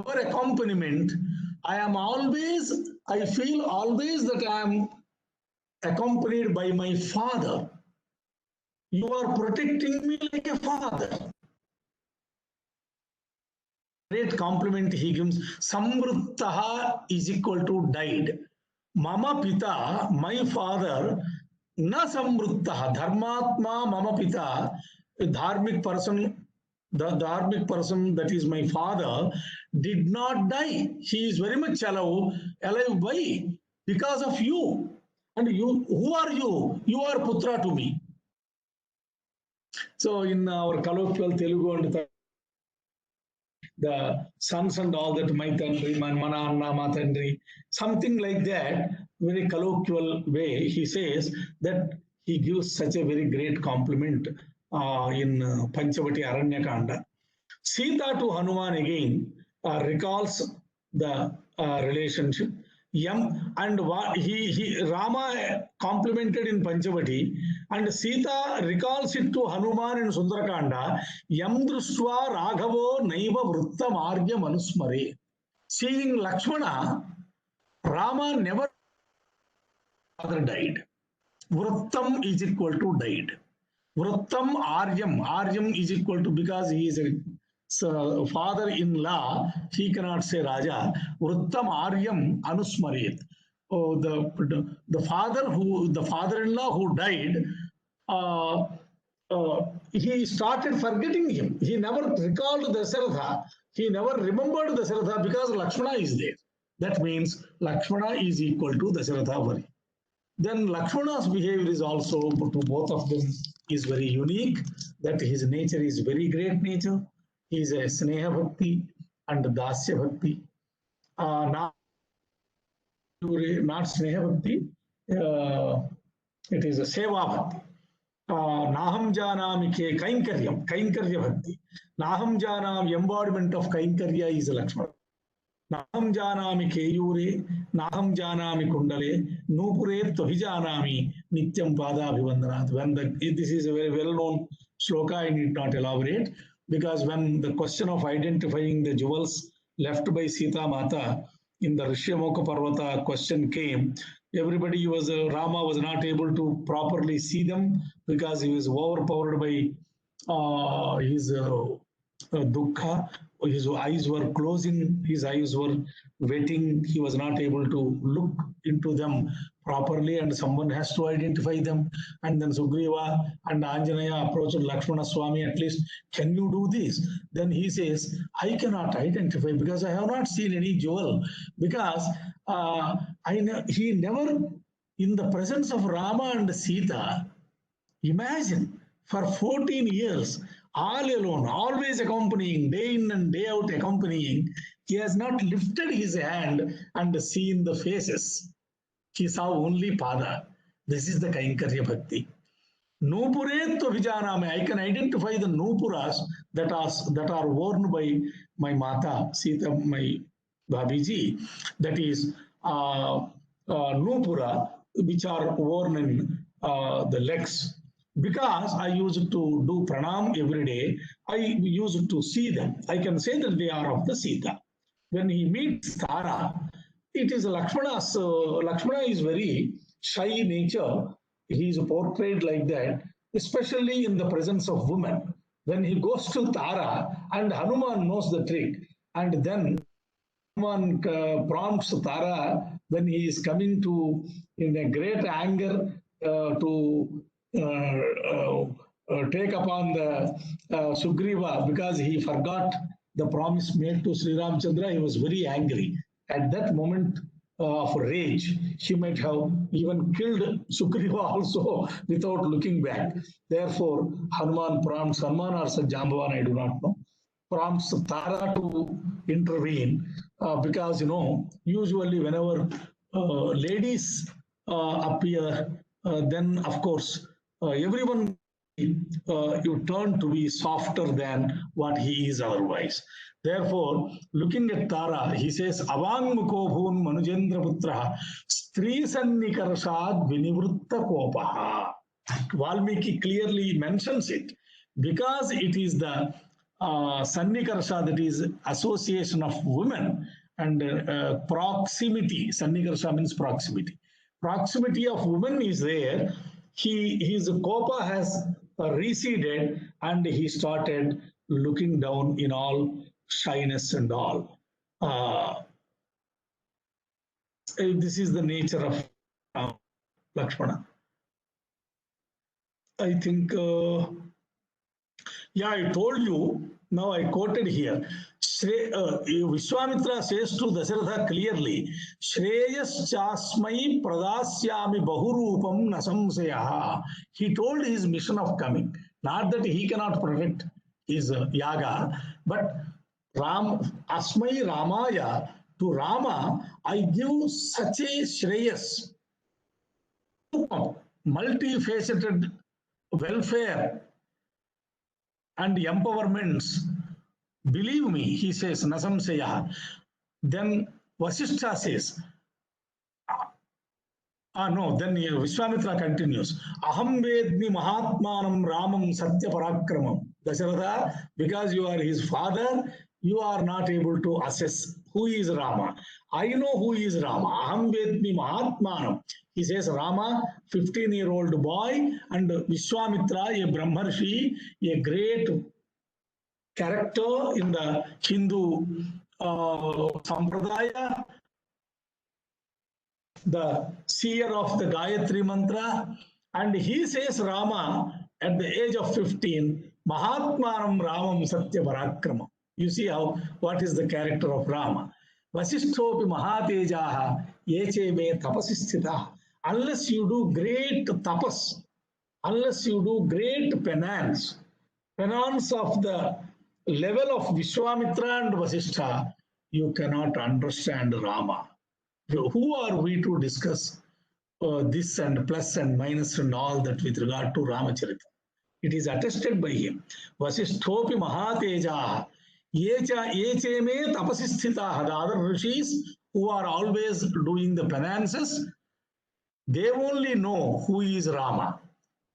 your accompaniment, I feel always that I am accompanied by my father. You are protecting me like a father. Great compliment he gives. Samvruttaha is equal to died. Mama Pita, my father, na samvruttaha, dharmatma mama Pita, a dharmic person, the dharmic person that is my father, did not die. He is very much alive. Alive why? Because of you. And you, who are you? You are Putra to me. So in our colloquial Telugu and the sons and all that, my tandri, mana anna ma tandri, something like that, very colloquial way, he says that he gives such a very great compliment in Panchavati Aranyakanda. Sita to Hanuman again recalls the relationship. Yam and Rama complimented in Panchavati, and Sita recalls it to Hanuman in Sundarakanda. Yam drushtva Raghavo naiva vruttam arya manusmare. Seeing Lakshmana, Rama never died. Vruttam is equal to died. Vruttam Aryam. Aryam is equal to, because he is a father-in-law, he cannot say Raja. Vruttam Aryam Anusmaret. Oh, the father-in-law who died, he started forgetting him. He never recalled Dasaratha. He never remembered Dasaratha because Lakshmana is there. That means Lakshmana is equal to Dasaratha. Then Lakshmana's behavior is also to both of them is very unique, that his nature is very great nature. He is a Sneha Bhakti and Dasya Bhakti. Not Sneha Bhakti, it is a Seva Bhakti. Naham Janami Ke Kainkaryam, Kainkarya Bhakti. Naham Janam, embodiment of Kainkarya is Lakshmana. Naham Janami Keyure, Naham Janami Kundale, Nupure Tvahijanami, Nityam Pada Abhivandanat. When this is a very well-known shloka, I need not elaborate, because when the question of identifying the jewels left by Sita Mata in the Rishyamoka Parvata question came, everybody was, Rama was not able to properly see them because he was overpowered by his dukkha. His eyes were closing, his eyes were wetting, he was not able to look into them properly, and someone has to identify them. And then Sugriva and Anjanaya approached Lakshmana Swami, at least, can you do this? Then he says, I cannot identify because I have not seen any jewel. Because he never, in the presence of Rama and Sita, imagine, for 14 years, all alone, always accompanying, day in and day out accompanying, he has not lifted his hand and seen the faces. He saw only Pada. This is the Kainkarya Bhakti. Nupure Vijaname. I can identify the Nupuras that are worn by my Mata, Sita, my Bhabiji. That is Nupura, which are worn in the legs. Because I used to do pranam every day, I used to see them. I can say that they are of the Sita. When he meets Tara, it is Lakshmana's. Lakshmana is very shy nature. He is portrayed like that, especially in the presence of women. When he goes to Tara, and Hanuman knows the trick, and then Hanuman prompts Tara when he is coming to, in a great anger, to take upon the Sugriva because he forgot the promise made to Sri Ramchandra. He was very angry. At that moment of rage, he might have even killed Sugriva also without looking back. Therefore, Hanuman prompts, Hanuman or Jambavan, I do not know, prompts Tara to intervene because, usually whenever ladies appear, then of course everyone you turn to be softer than what he is otherwise. Therefore, looking at Tara, he says, Avangmuko bhun manujendra putra stri sannikarshad vinivritta kopaha. Valmiki clearly mentions it because it is the Sannikarsha, that is association of women, and proximity. Sannikarsha means proximity. Proximity of women is there. His kopa has receded and he started looking down in all shyness and all. This is the nature of Lakshmana. I think, yeah, I told you, now I quoted here. Vishwamitra says to Dasharatha clearly, Shreyas chasmai pradasyami bahurupam nasamseyaha. He told his mission of coming. Not that he cannot protect his yaga, but Asmai Ramaya, to Rama, I give such a Shreyas, multifaceted welfare and empowerments. Believe me, he says, Nasamseya. Then Vasishtha says, then Vishwamitra continues, Aham vedmi mahatmanam ramam satya parakramam. Dasharatha, because you are his father, you are not able to assess who is Rama. I know who is Rama. Aham vedmi mahatmanam. He says Rama, 15-year-old boy, and Vishwamitra, a Brahmarshi, a great character in the Hindu Sampradaya, the seer of the Gayatri Mantra, and he says Rama at the age of 15, Mahatmanam Ramam Satya Parakramam. You see what is the character of Rama. Vasishthopi Mahatejaha Yeche me tapasisthita. Unless you do great tapas, unless you do great penance of the level of Vishwamitra and Vasishtha, you cannot understand Rama. Who are we to discuss this and plus and minus and all that with regard to Ramacharita? It is attested by him. Vasishthopi Mahatejaha Yeche me tapasisthita. The other rishis who are always doing the penances, they only know who is Rama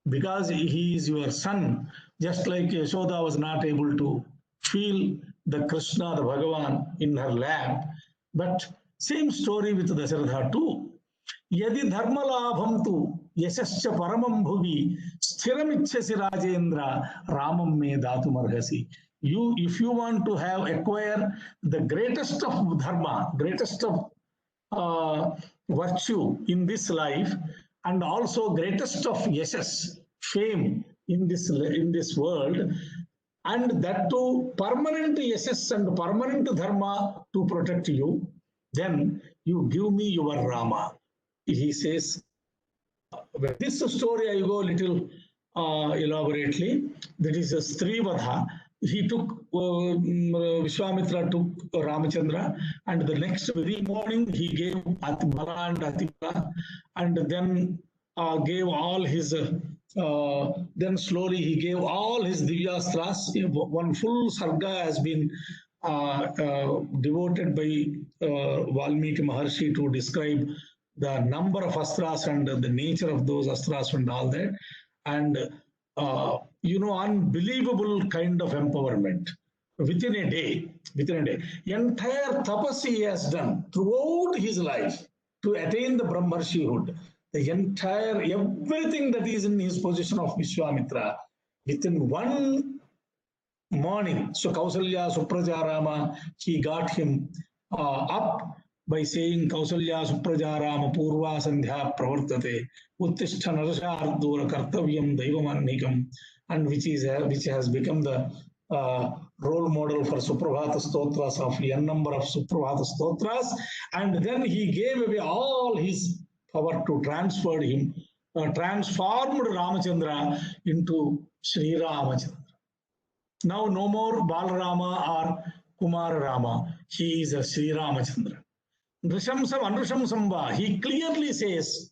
because he is your son. Just like Yashoda was not able to feel the Krishna, the Bhagavan in her lap, but same story with Dasharatha too. Yadi dharmalabham tu yasascha paramam bhuvi Sthiramichasi Rajendra Ramam me Datumarhasi. If you want to acquire the greatest of dharma, greatest of virtue in this life, and also greatest of yashas, fame in this world, and that to permanent yashas and permanent dharma to protect you, then you give me your Rama. He says, with this story I go little elaborately. That is a Strivadha. He took Vishwamitra took Ramachandra, and the next very morning he gave Bala and Atibala, and then gave all his. Then slowly he gave all his Divyastras. One full sarga has been devoted by Valmiki Maharshi to describe the number of astras and the nature of those astras and all that. And unbelievable kind of empowerment within a day. Entire tapas he has done throughout his life to attain the Brahmarshihood. The entire, everything that is in his possession of Vishwamitra, within one morning. So Kausalya Suprajarama, he got him up by saying Kausalya Suprajarama Purva Sandhya Pravartate Uttishta Narashardura Kartavyam Daivamannikam, and which has become the role model for Suprabhata Stotras of n number of Suprabhata Stotras. And then he gave away all his power to transformed Ramachandra into Sri Ramachandra. Now no more Balarama or Kumara Rama. He is a Sri Ramachandra. Nrishamsam Anrishamsamba, he clearly says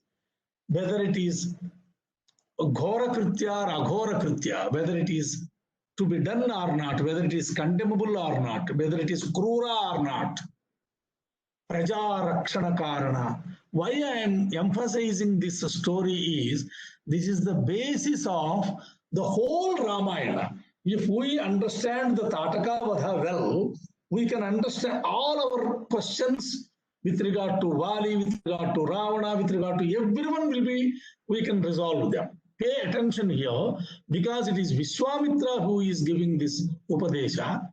whether it is Ghora Kritya or Aghora Kritya, whether it is to be done or not, whether it is condemnable or not, whether it is Krura or not. Praja Rakshana Karana. Why I am emphasizing this story is, this is the basis of the whole Ramayana. If we understand the Tataka Vadha well, we can understand all our questions with regard to Vali, with regard to Ravana, with regard to everyone we can resolve them. Pay attention here, because it is Vishwamitra who is giving this Upadesha.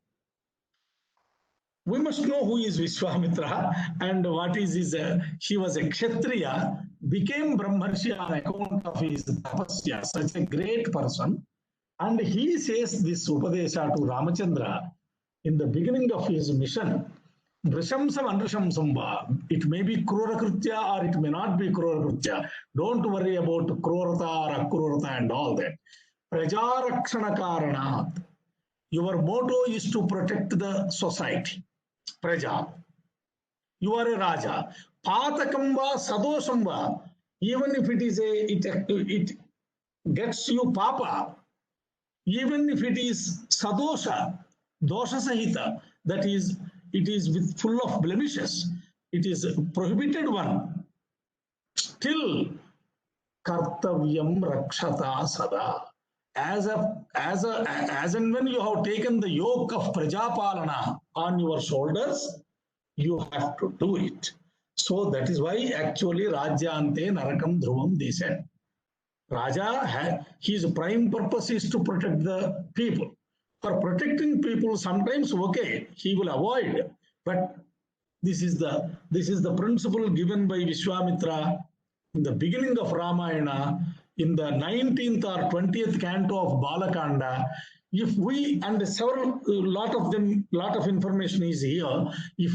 We must know who is Vishwamitra and what is his. He was a Kshatriya, became Brahmarshi on account of his tapasya, such a great person. And he says this Upadesha to Ramachandra in the beginning of his mission. Nrishamsam Anrishamsamba. It may be Krura Kritya or it may not be Krura Kritya. Don't worry about Krurata or Akrurata and all that. Praja Rakshana Karanat. Your motto is to protect the society. Praja. You are a Raja. Patakamba Sadosamba. Even if it is it gets you Papa. Even if it is Sadosha, Dosha Sahita, that is, it is with full of blemishes, it is a prohibited one. Still, Kartavyam Rakshata Sada. As and when you have taken the yoke of Prajapalana on your shoulders, you have to do it. So that is why actually Rajyante Narakam Dhruvam they said. Raja, his prime purpose is to protect the people. For protecting people, sometimes okay, he will avoid, but this is the principle given by Vishwamitra in the beginning of Ramayana, in the 19th or 20th canto of Balakanda. If we, and lot of information is here, if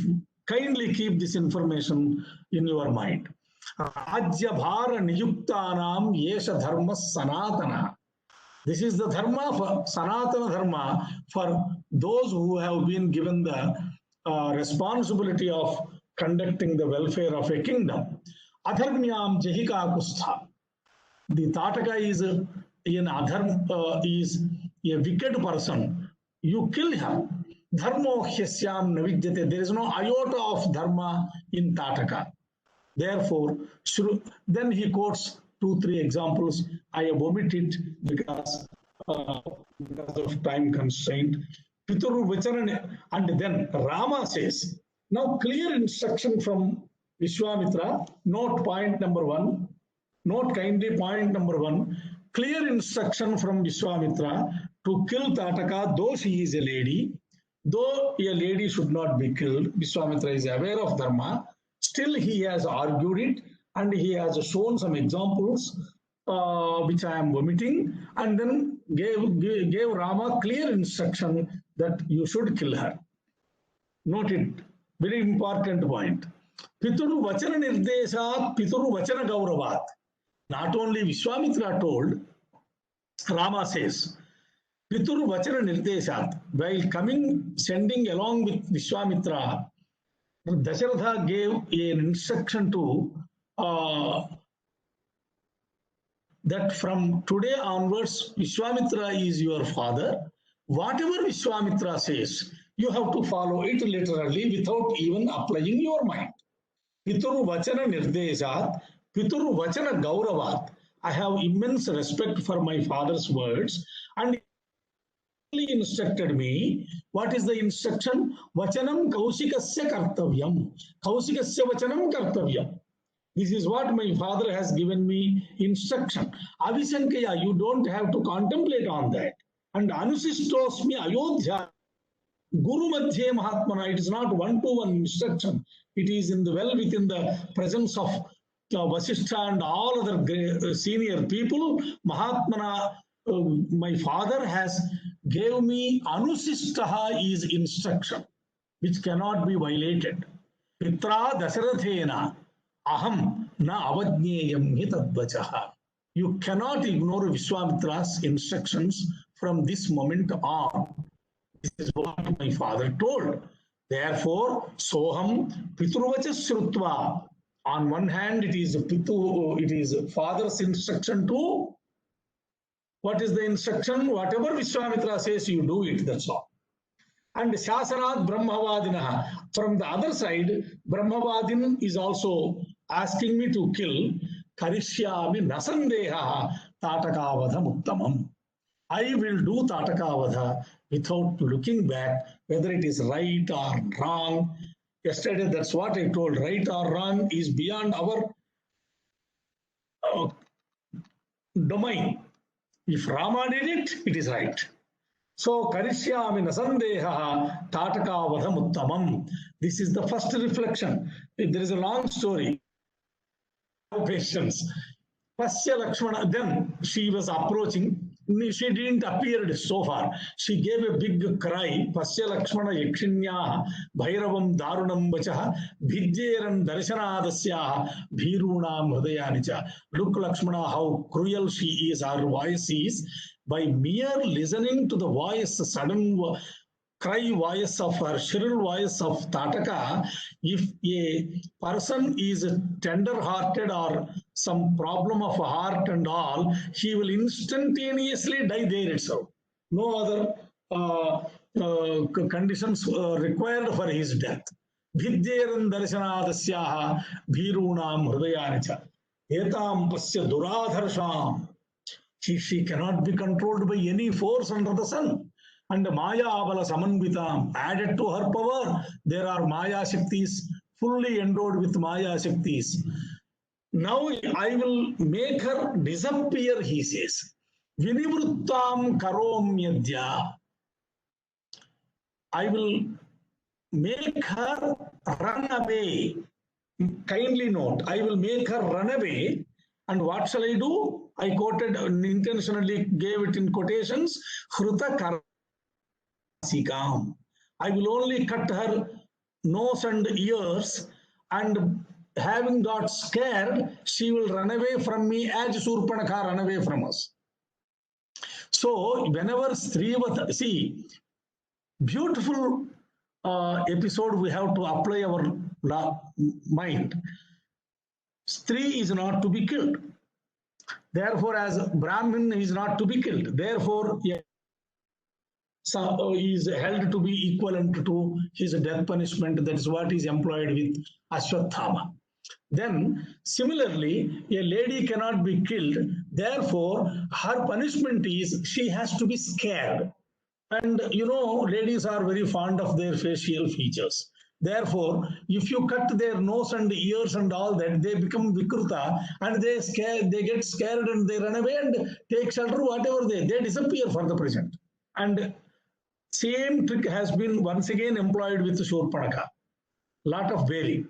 kindly keep this information in your mind. Rajya Bhara Niyuktanam Yesha Dharma Sanatana. This is the dharma for Sanatana Dharma for those who have been given the responsibility of conducting the welfare of a kingdom. Adharmyam Jahika Kustha. The Tataka is a wicked person. You kill him. Dharmo Hyasyam Navidyate. There is no iota of dharma in Tataka. Therefore, then he quotes 2-3 examples. I have omitted because of time constraint. Pituru Vicharana, and then Rama says, now clear instruction from Vishwamitra, note point number 1, note kindly point number 1, clear instruction from Vishwamitra to kill Tataka, though she is a lady. Though a lady should not be killed, Vishwamitra is aware of dharma. Still, he has argued it, and he has shown some examples, which I am omitting, and then gave Rama clear instruction that you should kill her. Note it, very important point. Pituru Vachana Nirdeshat, Pituru Vachana Gauravat. Not only Vishwamitra told, Rama says, Pituru Vachana Nirdeshat, while sending along with Vishwamitra, Dasharatha gave an instruction to that from today onwards, Vishwamitra is your father. Whatever Vishwamitra says, you have to follow it literally without even applying your mind. Pituru Vachana Nirdeshat, Pituru Vachana Gauravat. I have immense respect for my father's words, and he instructed me. What is the instruction? Vachanam Kaushikasya Kartavyam. Kaushikasya Vachanam Kartavyam. This is what my father has given me instruction. Avisankaya, you don't have to contemplate on that. And Anusistosmi Ayodhya. Guru Madhye Mahatmana, it is not one-to-one instruction. It is well within the presence of Vasishtha and all other senior people. Mahatmana, my father has gave me Anusishtaha is instruction, which cannot be violated. Pitra Dasarathena Aham na avajneyam hi tadvachaha. You cannot ignore Vishwamitra's instructions from this moment on. This is what my father told. Therefore, Soham Pitruvacha Shrutva. On one hand, it is father's instruction to. What is the instruction? Whatever Vishwamitra says, you do it, that's all. And Shasanat Brahmavadinaha. From the other side, Brahmavadin is also asking me to kill Karishyami Nasandeha Tatakavadha Muttamam. I will do Tatakavadha without looking back whether it is right or wrong. Yesterday, that's what I told. Right or wrong is beyond our domain. If Rama did it, it is right. So, Karishyami Nasandeha Tatakavadha Muttamam. This is the first reflection. There is a long story. Patience. Pasya Lakshmana, then she was approaching. She didn't appear so far. She gave a big cry. Pasya Lakshmana Yakshinya Bhairavam Darunam Vachaha Bhidjeran Darshanadasya Bhirunam Hridayanicha. Look, Lakshmana, how cruel she is, her voice is. By mere listening to the voice, sudden cry voice of her, shrill voice of Tataka, if a person is tender-hearted or some problem of heart and all, he will instantaneously die there itself. No other conditions required for his death. Vidyeran darshanadasyaha bhirunam hridayanicha. Etam pasya duradharsham. She cannot be controlled by any force under the sun. And Maya Abala Samanvitam, added to her power, there are Maya Shaktis, fully endowed with Maya Shaktis. Now I will make her disappear, he says. Vinivrittam karomyadya. I will make her run away. Kindly note, I will make her run away. And what shall I do? I quoted, intentionally gave it in quotations, Hruta Kar. I will only cut her nose and ears, and having got scared, she will run away from me as Surpanakha ran away from us. So, whenever Srivata, see, beautiful episode, we have to apply our mind. Stree is not to be killed. Therefore, as Brahmin is not to be killed. Therefore, is held to be equivalent to his death punishment. That is what is employed with Ashwathama. Then, similarly, a lady cannot be killed. Therefore, her punishment is she has to be scared. And you know, ladies are very fond of their facial features. Therefore, if you cut their nose and ears and all that, they become vikruta and they get scared and they run away and take shelter, whatever they disappear for the present. And same trick has been once again employed with Shurpanaka. Lot of wailing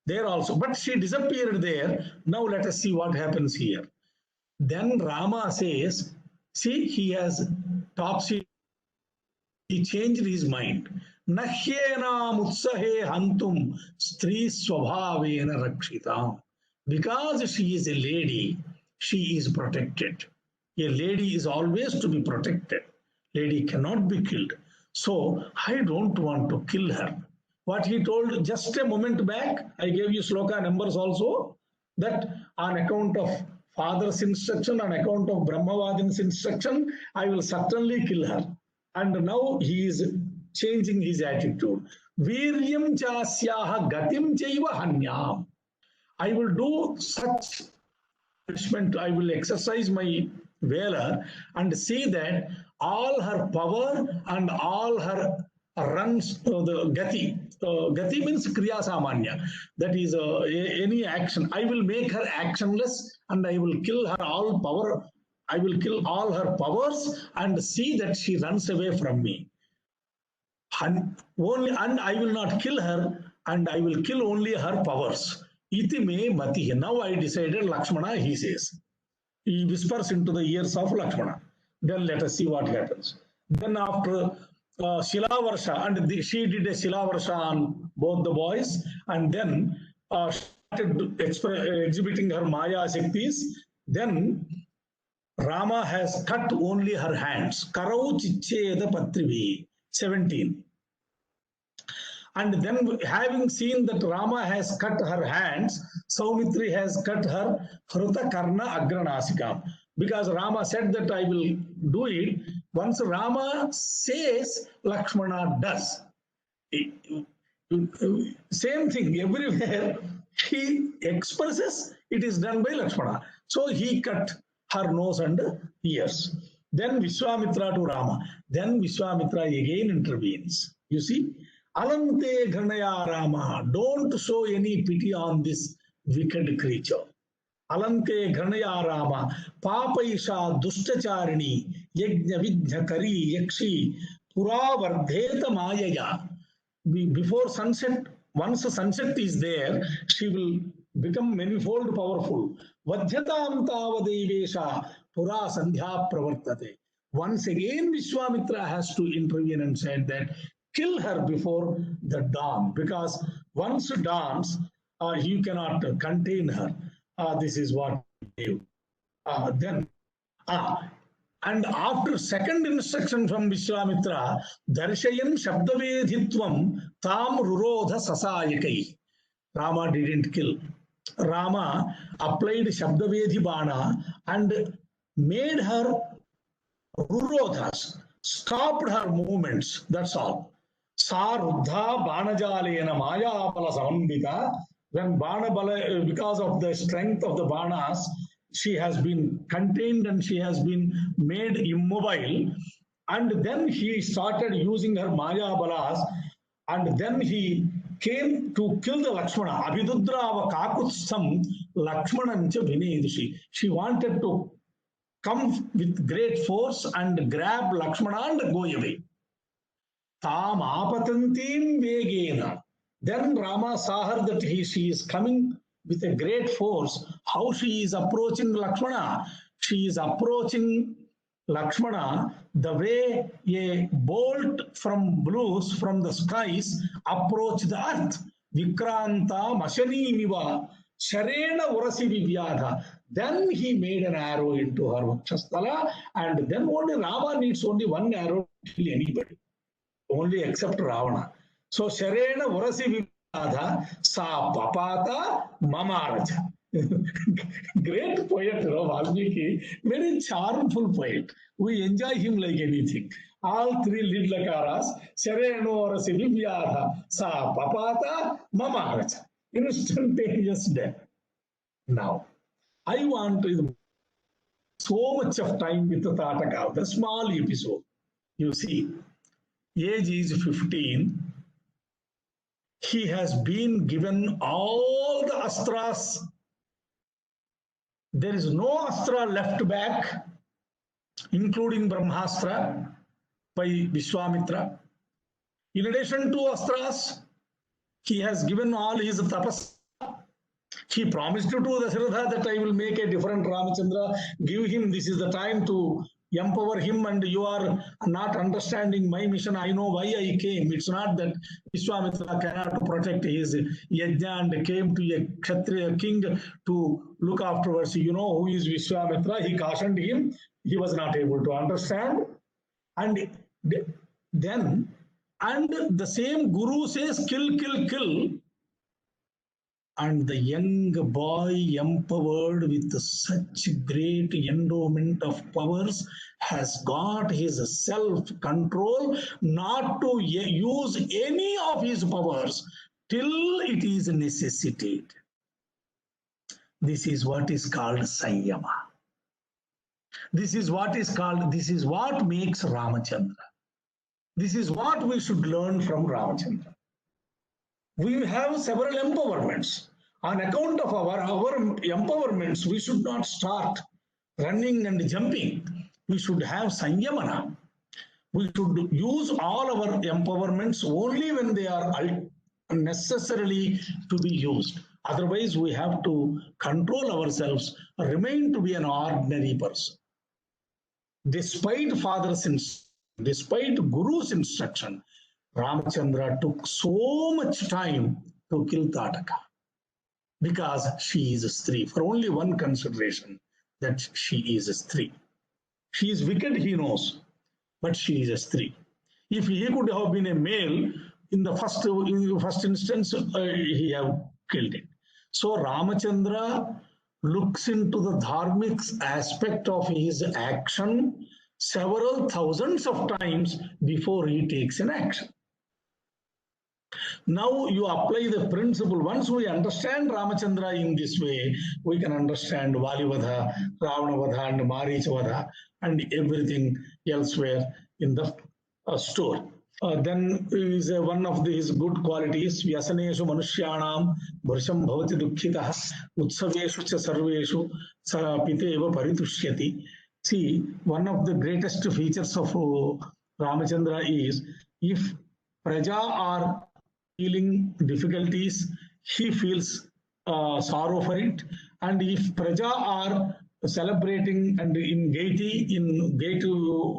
there also, but she disappeared there. Now let us see what happens here. Then Rama says, see, he has he changed his mind. Nahyena mutsahe hantum stri swabhavena rakshitam. Because she is a lady, she is protected. A lady is always to be protected. Lady cannot be killed. So I don't want to kill her. What he told just a moment back, I gave you sloka numbers also, that on account of father's instruction, on account of Brahmavadin's instruction, I will certainly kill her. And now he is changing his attitude. Viryam chasyaha gatim chaiva hanyam. I will do such punishment, I will exercise my valor and see that all her power and all her runs, the gati. Gati means kriya samanya. That is any action. I will make her actionless and I will kill her all power. I will kill all her powers and see that she runs away from me. And I will not kill her and I will kill only her powers. Iti me mati. Now I decided, Lakshmana, he says. He whispers into the ears of Lakshmana. Then let us see what happens. Then after Shilavarsha, and she did a Shilavarsha on both the boys, and then started exhibiting her Maya Shaktis. Then Rama has cut only her hands. Karau chicheda patrivi, 17. And then having seen that Rama has cut her hands, Saumitri has cut her Hruta Karna Agranasikam. Because Rama said that I will do it. Once Rama says, Lakshmana does. Same thing everywhere. He expresses, it is done by Lakshmana. So he cut her nose and ears. Then Vishwamitra to Rama. Then Vishwamitra again intervenes. You see, Alante Ghanaya Rama, don't show any pity on this wicked creature. Alante Ghanaya Rama, Papaisha Dushtacharini, Yajna Vidhyakari Yakshi, Puravardheta Mayaya. Before sunset, once the sunset is there, she will become manifold powerful. Vajyatam tavadevesha pura sandhya pravartate. Once again, Vishwamitra has to intervene and said that kill her before the dawn, because once it dawns, you cannot contain her. This is what he gave. And after second instruction from Vishwamitra, Darshayan Shabdavedhitvam Tam Rurodha Sasayakai. Rama didn't kill. Rama applied Shabdavedhi Bana and made her Rurodhas, stopped her movements. That's all. Sa Ruddha Banajalena Maya Apala Samambita. When Bana Bala, because of the strength of the Banas, she has been contained and she has been made immobile. And then he started using her Maya Balas, and then he came to kill the Lakshmana. Abhidudrava Kakutsam Lakshmanancha Vinedishi. She wanted to come with great force and grab Lakshmana and go away. Tam apatantim vegena. Then Rama saw her that she is coming with a great force. How she is approaching Lakshmana? She is approaching Lakshmana the way a bolt from blues from the skies approach the earth. Vikranta Mashani Niva Sharena Urasi Vivyadha. Then he made an arrow into her Vakshasthala, and then only Rama needs only one arrow to kill anybody, only except Ravana. So Sharena Urasi Vivyadha Sa Papata Mamaraja. Great poet, Valmiki, very charmful poet. We enjoy him like anything. All three lead lakaras, Shareno Urasi Vivyadha Sa Papata Mamaraja. Instantaneous death. Now, I want so much of time with the Tataka, the small episode. You see, age is 15. he has been given all the astras. There is no astra left back, including Brahmastra by Vishwamitra. In addition to astras, he has given all his tapas. He promised to Dasharatha that I will make a different Ramachandra, give him, this is the time to empower him, and you are not understanding my mission. I know why I came. It's not that Vishwamitra cannot protect his yajna and came to a Kshatriya king to look afterwards. You know who is Vishwamitra? He cautioned him. He was not able to understand. And then, and the same Guru says, kill, kill, kill. And the young boy, empowered with such great endowment of powers, has got his self-control not to use any of his powers till it is necessitated. This is what is called Sanyama. This is what makes Ramachandra. This is what we should learn from Ramachandra. We have several empowerments. On account of our empowerments, we should not start running and jumping. We should have Sanyamana. We should use all our empowerments only when they are necessarily to be used. Otherwise, we have to control ourselves, remain to be an ordinary person. Despite despite Guru's instruction, Ramachandra took so much time to kill Tataka because she is a Stree, for only one consideration, that she is a Stree. She is wicked, he knows, but she is a Stree. If he could have been a male, in the first instance, he have killed it. So Ramachandra looks into the dharmic aspect of his action several thousands of times before he takes an action. Now you apply the principle. Once we understand Ramachandra in this way, we can understand Valivadha, Ravanavadha and Marichavadha and everything elsewhere in the story. Then is one of his good qualities, Vyasaneshu Manushyanam Bharsham Bhavati Dukkhitah Utsaveshu Cha Sarveshu Sa Piteva Paritushyati. See, one of the greatest features of Ramachandra is, if Praja are feeling difficulties, he feels sorrow for it. And if Praja are celebrating and in gaiety,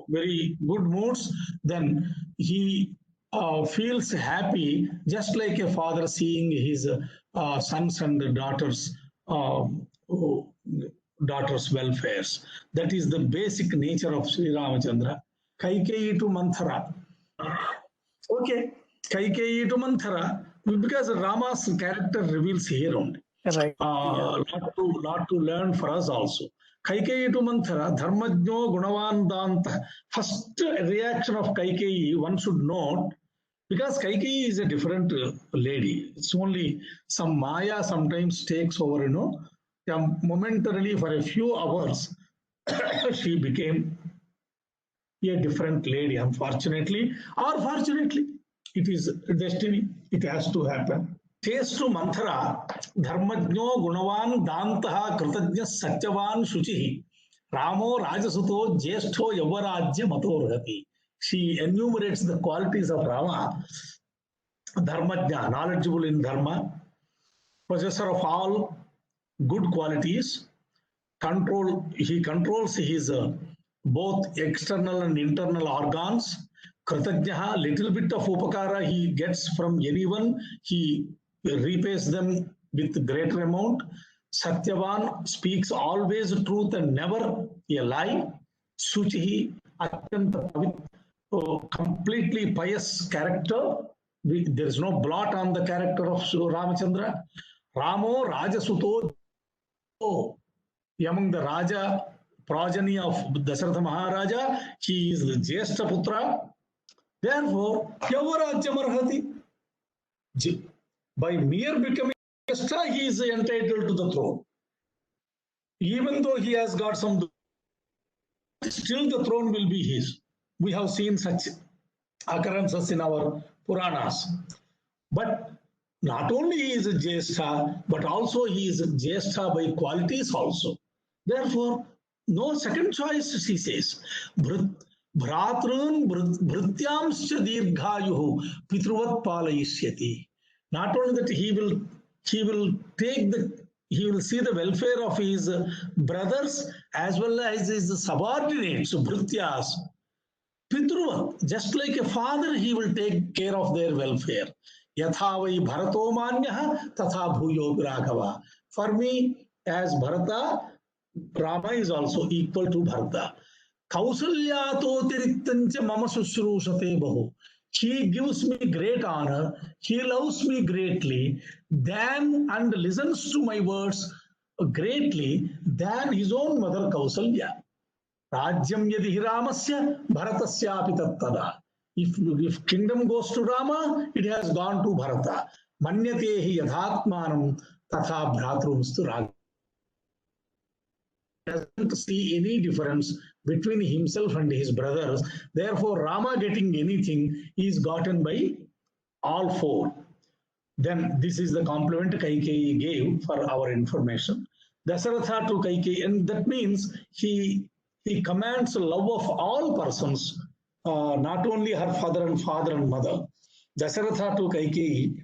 very good moods, then he feels happy, just like a father seeing his sons and daughters' welfares. That is the basic nature of Sri Ramachandra. Kaikeyi to Manthara. Okay, Kaikeyi to Manthara, because Rama's character reveals here only. Right. Lot to learn for us also. Kaikeyi to Manthara, Dharmajno Gunavan Danta. First reaction of Kaikeyi, one should note, because Kaikeyi is a different lady. It's only some Maya sometimes takes over, momentarily for a few hours, she became a different lady, unfortunately, or fortunately. It is destiny. It has to happen. Says to Manthara, Dharmajno Gunavan Dantaha Kritajna Satyavan Shuchihi Ramo Rajasuto Jeshto Yavarajya Matorhati. She enumerates the qualities of Rama. Dharmajna, knowledgeable in Dharma, possessor of all good qualities, he controls his both external and internal organs. Kritajnaha, little bit of upakara he gets from anyone, he repays them with greater amount. Satyavan speaks always truth and never a lie. Suchihi, completely pious character. There is no blot on the character of Ramachandra. Ramo Rajasuto, among the Raja progeny of Dasharatha Maharaja, he is the Jyeshta Putra. Therefore, Yavarajya Marhati. By mere becoming Jyeshta, he is entitled to the throne. Even though he has got some, still the throne will be his. We have seen such occurrences in our Puranas. But not only he is a Jyeshtha, but also he is a Jyeshtha by qualities also. Therefore, no second choice, she says. Bhratrun bhrityamscha dirghayuhu pitruvat palayishyati. Not only that he will take the he will see the welfare of his brothers as well as his subordinates, bhrityas. Pitruvat, just like a father, he will take care of their welfare. Yatha vai bharato manyah tatha bhuyo raghava. For me, as Bharata, Rama is also equal to Bharata. Kausalyato tirittancha mama susrushate bahu. He gives me great honor, he loves me greatly, than and listens to my words greatly than his own mother Kausalya. Rajyam yadi Ramasya Bharatasyapi tattada. If kingdom goes to Rama, it has gone to Bharata. Manyatehi yadhatmanam tatha bhratrumstu Raghav. Doesn't see any difference between himself and his brothers. Therefore, Rama getting anything is gotten by all four. Then this is the compliment Kaikeyi gave for our information. Dasaratha to Kaikeyi, and that means he commands love of all persons, not only her father and mother. Dasaratha to Kaikeyi,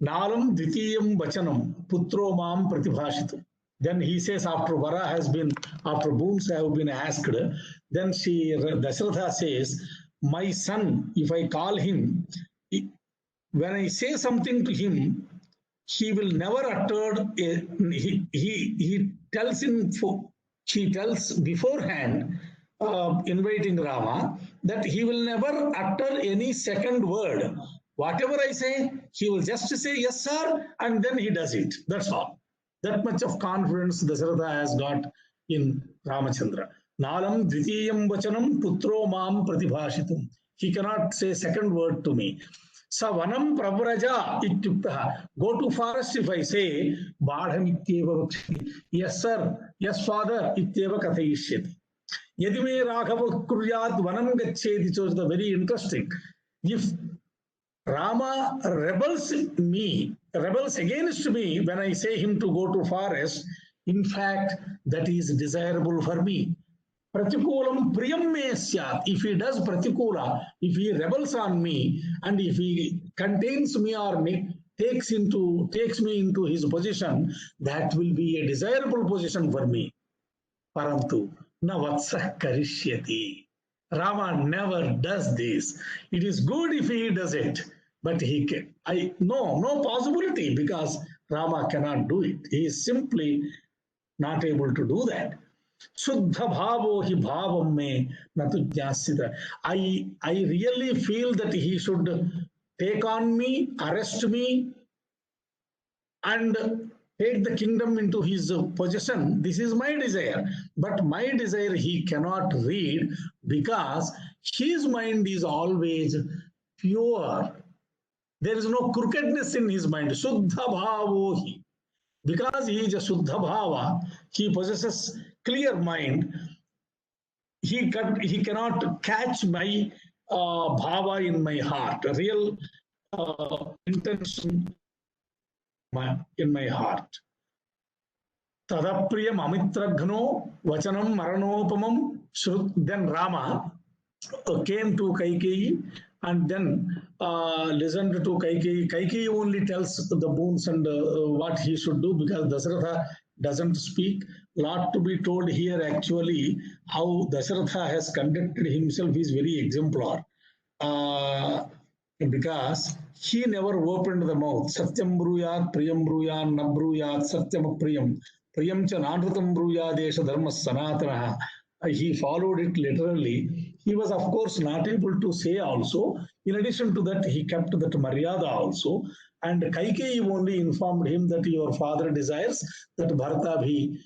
Nalam Dvitiyam Vachanam Putro Mam Pratibhashitu. Then he says, after boons have been asked, then Dasaratha says, my son, if I call him, when I say something to him, he will never utter. He tells beforehand, inviting Rama, that he will never utter any second word. Whatever I say, he will just say yes, sir, and then he does it. That's all. That much of confidence Dasaratha has got in Ramachandra. Nalam dvitiyam vachanam putro mam pratibhashitum. He cannot say second word to me. Savanam pravraja ityuktaha. Go to forest if I say, Badham ityeva vakshati. Yes, sir. Yes, father. Ityeva kathayishyati. Yadime raghava kuryat vanam gaccheti. So it's very interesting. If Rama rebels against me when I say him to go to forest, in fact, that is desirable for me. Pratikulam priyam me syat. If he does pratikula, if he rebels on me, and if he contains me or takes me into his position, that will be a desirable position for me. Parantu na vatsah karishyati. Rama never does this. It is good if he does it, but no possibility, because Rama cannot do it. He is simply not able to do that. Shuddha bhavo hi bhavam me natu jnasita. I really feel that he should take on me, arrest me, and take the kingdom into his possession. This is my desire. But my desire he cannot read, because his mind is always pure. There is no crookedness in his mind. Shuddha bhavo hi. Because he is a Shuddha bhava, he possesses clear mind. He cannot catch my bhava in my heart, real intention in my heart. Tadapriyam amitraghno vachanam maranopamam. Then Rama came to Kaikeyi and then listened to Kaikeyi. Kaikeyi only tells the boons and what he should do, because Dasaratha doesn't speak. Lot to be told here. Actually, how Dasaratha has conducted himself is very exemplar. Because he never opened the mouth. Satyam bruyat, priyam bruyat, na bruyat, satyam priyam. Priyam cha nanrutam bruyat, desha dharma sanatana. He followed it literally. He was, of course, not able to say also. In addition to that, he kept that Maryada also. And Kaikeyi only informed him that your father desires that Bharata be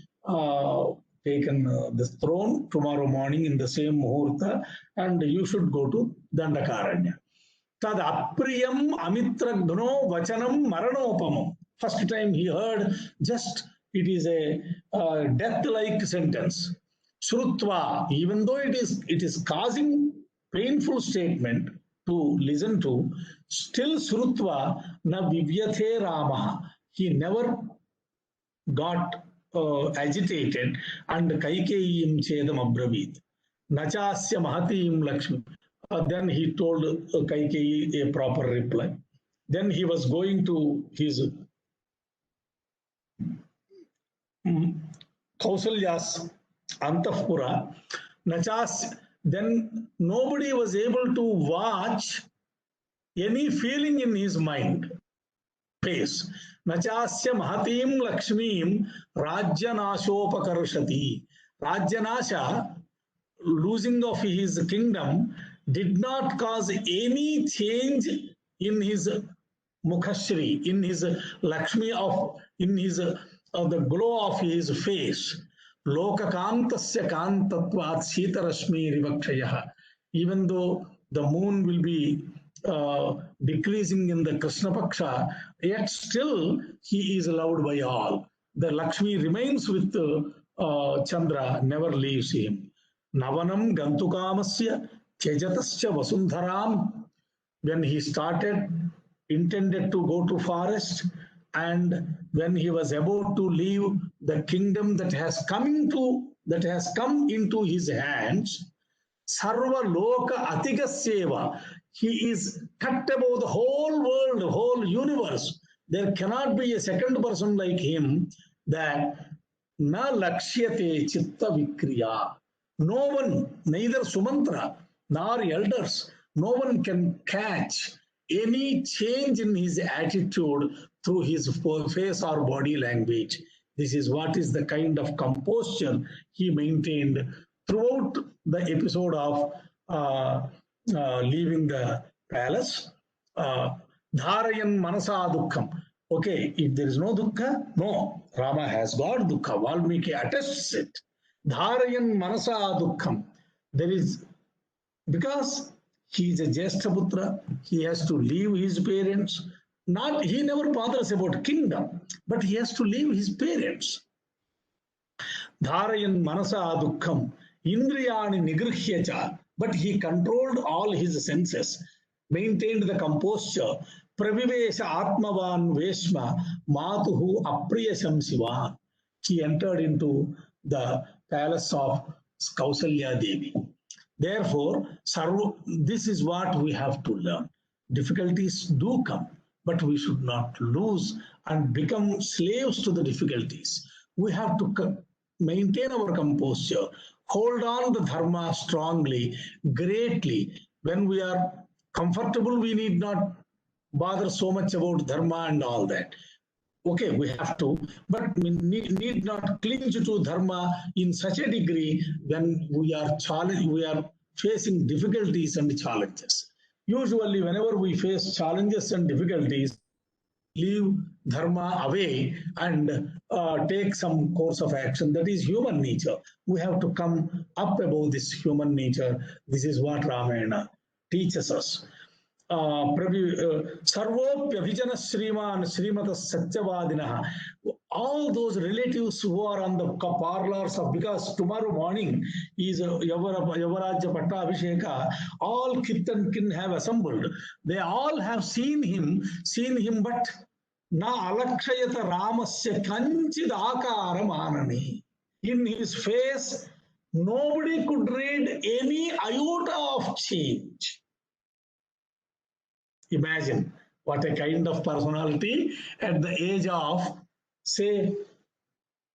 taken the throne tomorrow morning in the same muhurta, and you should go to Dandakaranya. Tad apriyam amitraghno vachanam maranopamam. First time he heard, just it is a death-like sentence. Shrutva, even though it is causing painful statement to listen to. Still Srutva na vivyathe Rama. He never got agitated, and Kaikeyim Chedam Abravit. Nachasya Mahatim Lakshmi. Then he told Kaikeyi a proper reply. Then he was going to his Kausalya's Antapura. Nachasya. Then nobody was able to watch any feeling in his mind. Face. Nachasya Mahatim Lakshmim Rajyanashopakarshati. Rajyanasha, losing of his kingdom, did not cause any change in his Mukhashri, in his Lakshmi, in his the glow of his face. Lokakantasya kantatvat sitarashmi rivakshayah. Even though the moon will be decreasing in the Krishna Paksha, yet still he is loved by all. The Lakshmi remains with Chandra, never leaves him. Navanam Gantukamasya Chejatasya Vasundharam. When he intended to go to forest, and when he was about to leave the kingdom that has come into his hands, Sarva Loka Atigasyeva, he is cut above the whole world, the whole universe. There cannot be a second person like him. That na lakshyate chitta vikriya. No one, neither Sumantra nor elders, no one can catch any change in his attitude through his face or body language. This is what is the kind of composure he maintained throughout the episode of leaving the palace. Dharayan manasa dukkham. Okay, if there is no dukkha, no, Rama has got dukkha. Valmiki attests it. Dharayan manasa dukkham. There is, because he is a Jyeshtaputra, he has to leave his parents. He never bothers about kingdom, but he has to leave his parents. Dharayan manasa dukkham. Indriyani nigrihyacha. But he controlled all his senses, maintained the composure. Pravivesha Atmavan Veshma Matuhu Apriyasam Siva. He entered into the palace of Kausalya Devi. Therefore, this is what we have to learn. Difficulties do come, but we should not lose and become slaves to the difficulties. We have to maintain our composure, hold on to dharma strongly, greatly. When we are comfortable, we need not bother so much about dharma and all that. Okay, we have to, but we need not cling to dharma in such a degree when we are facing difficulties and challenges. Usually, whenever we face challenges and difficulties, leave dharma away and take some course of action. That is human nature. We have to come up above this human nature. This is what Ramayana teaches us. Sarvopyabhijana Sriman Srimata Satyavadinaha. All those relatives who are on the parlors of, because tomorrow morning is Yavarajya Pattabhisheka, all kith and kin have assembled. They all have seen him, but na alakshayata Ramasya kanchid akaram anani. In his face, nobody could read any iota of change. Imagine what a kind of personality at the age of, say,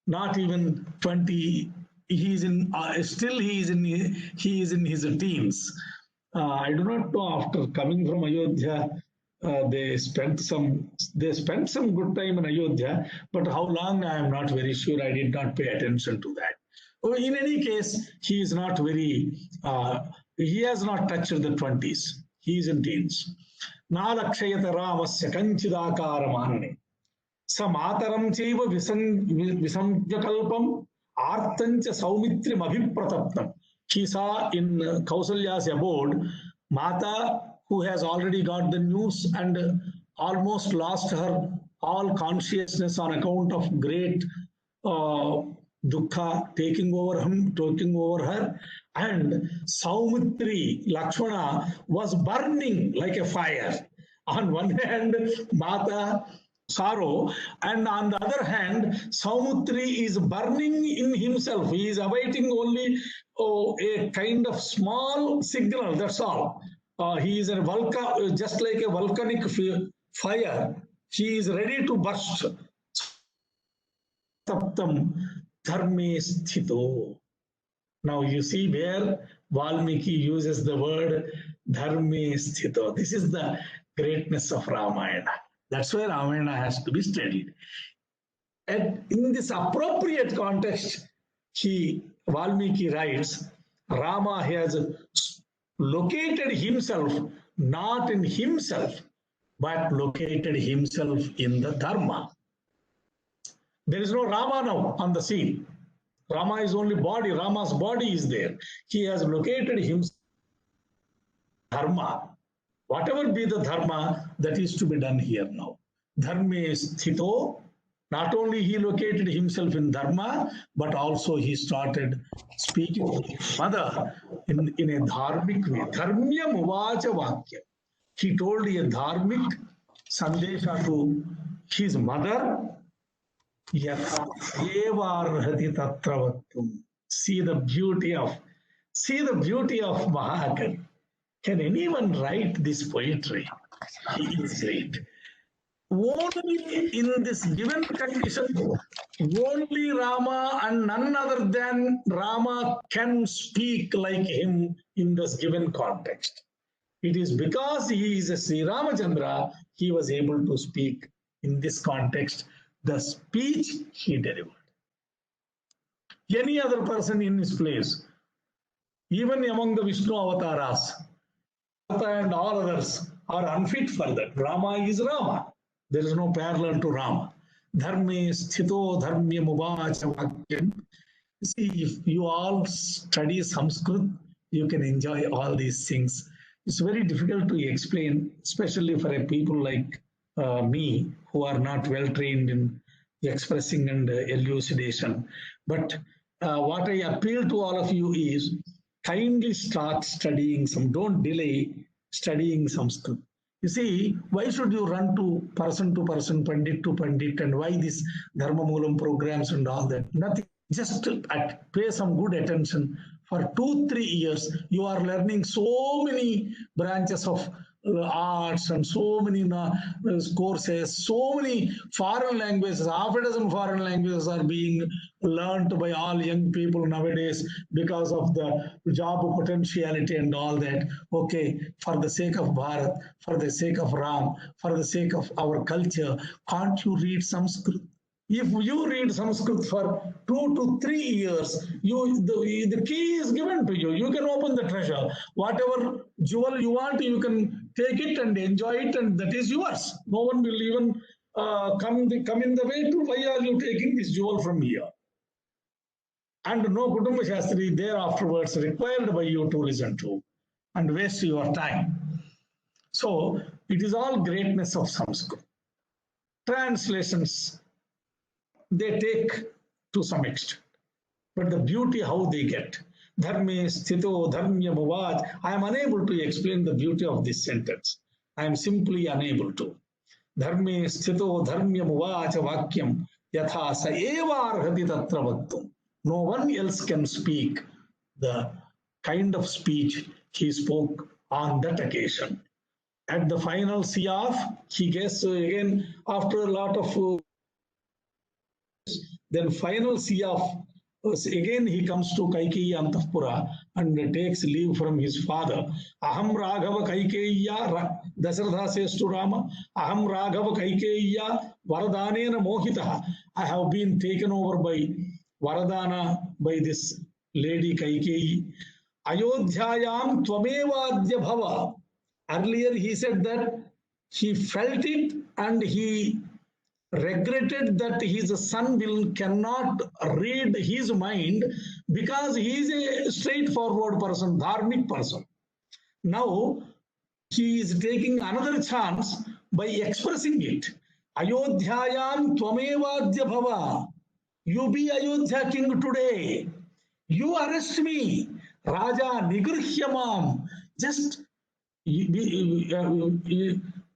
not even 20. He is in his teens. I do not know. After coming from Ayodhya, they spent some good time in Ayodhya, but how long I am not very sure. I did not pay attention to that. In any case, he is not very. He has not touched the 20s. He is in teens. Nalakshayata Ramasya kanchidakaramani. Samataram chaiva visamjakalpam artancha saumitrim abhiprataptam. She saw in Kausalya's abode, Mata, who has already got the news and almost lost her all consciousness on account of great dukkha taking over her, And Saumitri, Lakshmana, was burning like a fire. On one hand, Mata, sorrow, and on the other hand, Saumutri is burning in himself. He is awaiting only a kind of small signal, that's all. He is just like a volcanic fire. He is ready to burst. Taptam dharme sthito. Now you see where Valmiki uses the word dharme sthito. This is the greatness of Ramayana. That's why Ramayana has to be studied. And in this appropriate context, Valmiki writes, Rama has located himself not in himself, but located himself in the Dharma. There is no Rama now on the scene. Rama is only body. Rama's body is there. He has located himself in Dharma. Whatever be the Dharma, that is to be done here now. Dharme sthito. Not only he located himself in Dharma, but also he started speaking to his mother in a dharmic way. Dharmya muvacha vakya. He told a dharmic sandesha to his mother. Yatha evarhati tatravattum. See the beauty of Mahakali. Can anyone write this poetry? He is great. Only in this given condition, only Rama and none other than Rama can speak like him in this given context. It is because he is a Sri Ramachandra, he was able to speak in this context, the speech he delivered. Any other person in his place, even among the Vishnu avatars, and all others are unfit for that. Rama is Rama. There is no parallel to Rama. Dharme sthito dharmya muvacha vakyam. See, if you all study Sanskrit, you can enjoy all these things. It's very difficult to explain, especially for a people like me, who are not well trained in expressing and elucidation. But what I appeal to all of you is kindly start studying don't delay studying Sanskrit. You see, why should you run to person, pandit to pandit, and why these Dharma Moolam programs and all that? Nothing. Just pay some good attention. For 2-3 years, you are learning so many branches of arts and so many courses, so many foreign languages, half a dozen foreign languages are being learned by all young people nowadays because of the job potentiality and all that. Okay, for the sake of Bharat, for the sake of Ram, for the sake of our culture, can't you read Sanskrit? If you read Sanskrit for 2 to 3 years, the key is given to you. You can open the treasure. Whatever jewel you want, you can take it and enjoy it, and that is yours. No one will even come in the way to why are you taking this jewel from here? And no Kutumba Shastri there afterwards required by you to listen to and waste your time. So it is all greatness of Sanskrit. Translations, they take to some extent, but the beauty how they get. Dharme sthito dharmya muvaj. I am unable to explain the beauty of this sentence. I am simply unable to. Dharme sthito dharmya muvacha vakyam yatha sa eva arhati tatra vattum. No one else can speak the kind of speech he spoke on that occasion. At the final siyaf, he gets again after a lot of then final siyaf, again he comes to Kaikeyi Antapura and takes leave from his father. Aham Raghava Kaikeya, Dasharatha says to Rama, Aham Raghava Kaikeya Varadanena Mohitaha. I have been taken over by Varadana, by this lady Kaikeyi. Ayodhyayam Tvamevadya Bhava. Earlier he said that he felt it and he regretted that his son cannot read his mind because he is a straightforward person, dharmic person. Now he is taking another chance by expressing it. Ayodhyayam tvamevadya bhava. You be Ayodhya king today. You arrest me. Raja Nigruhyamam. Just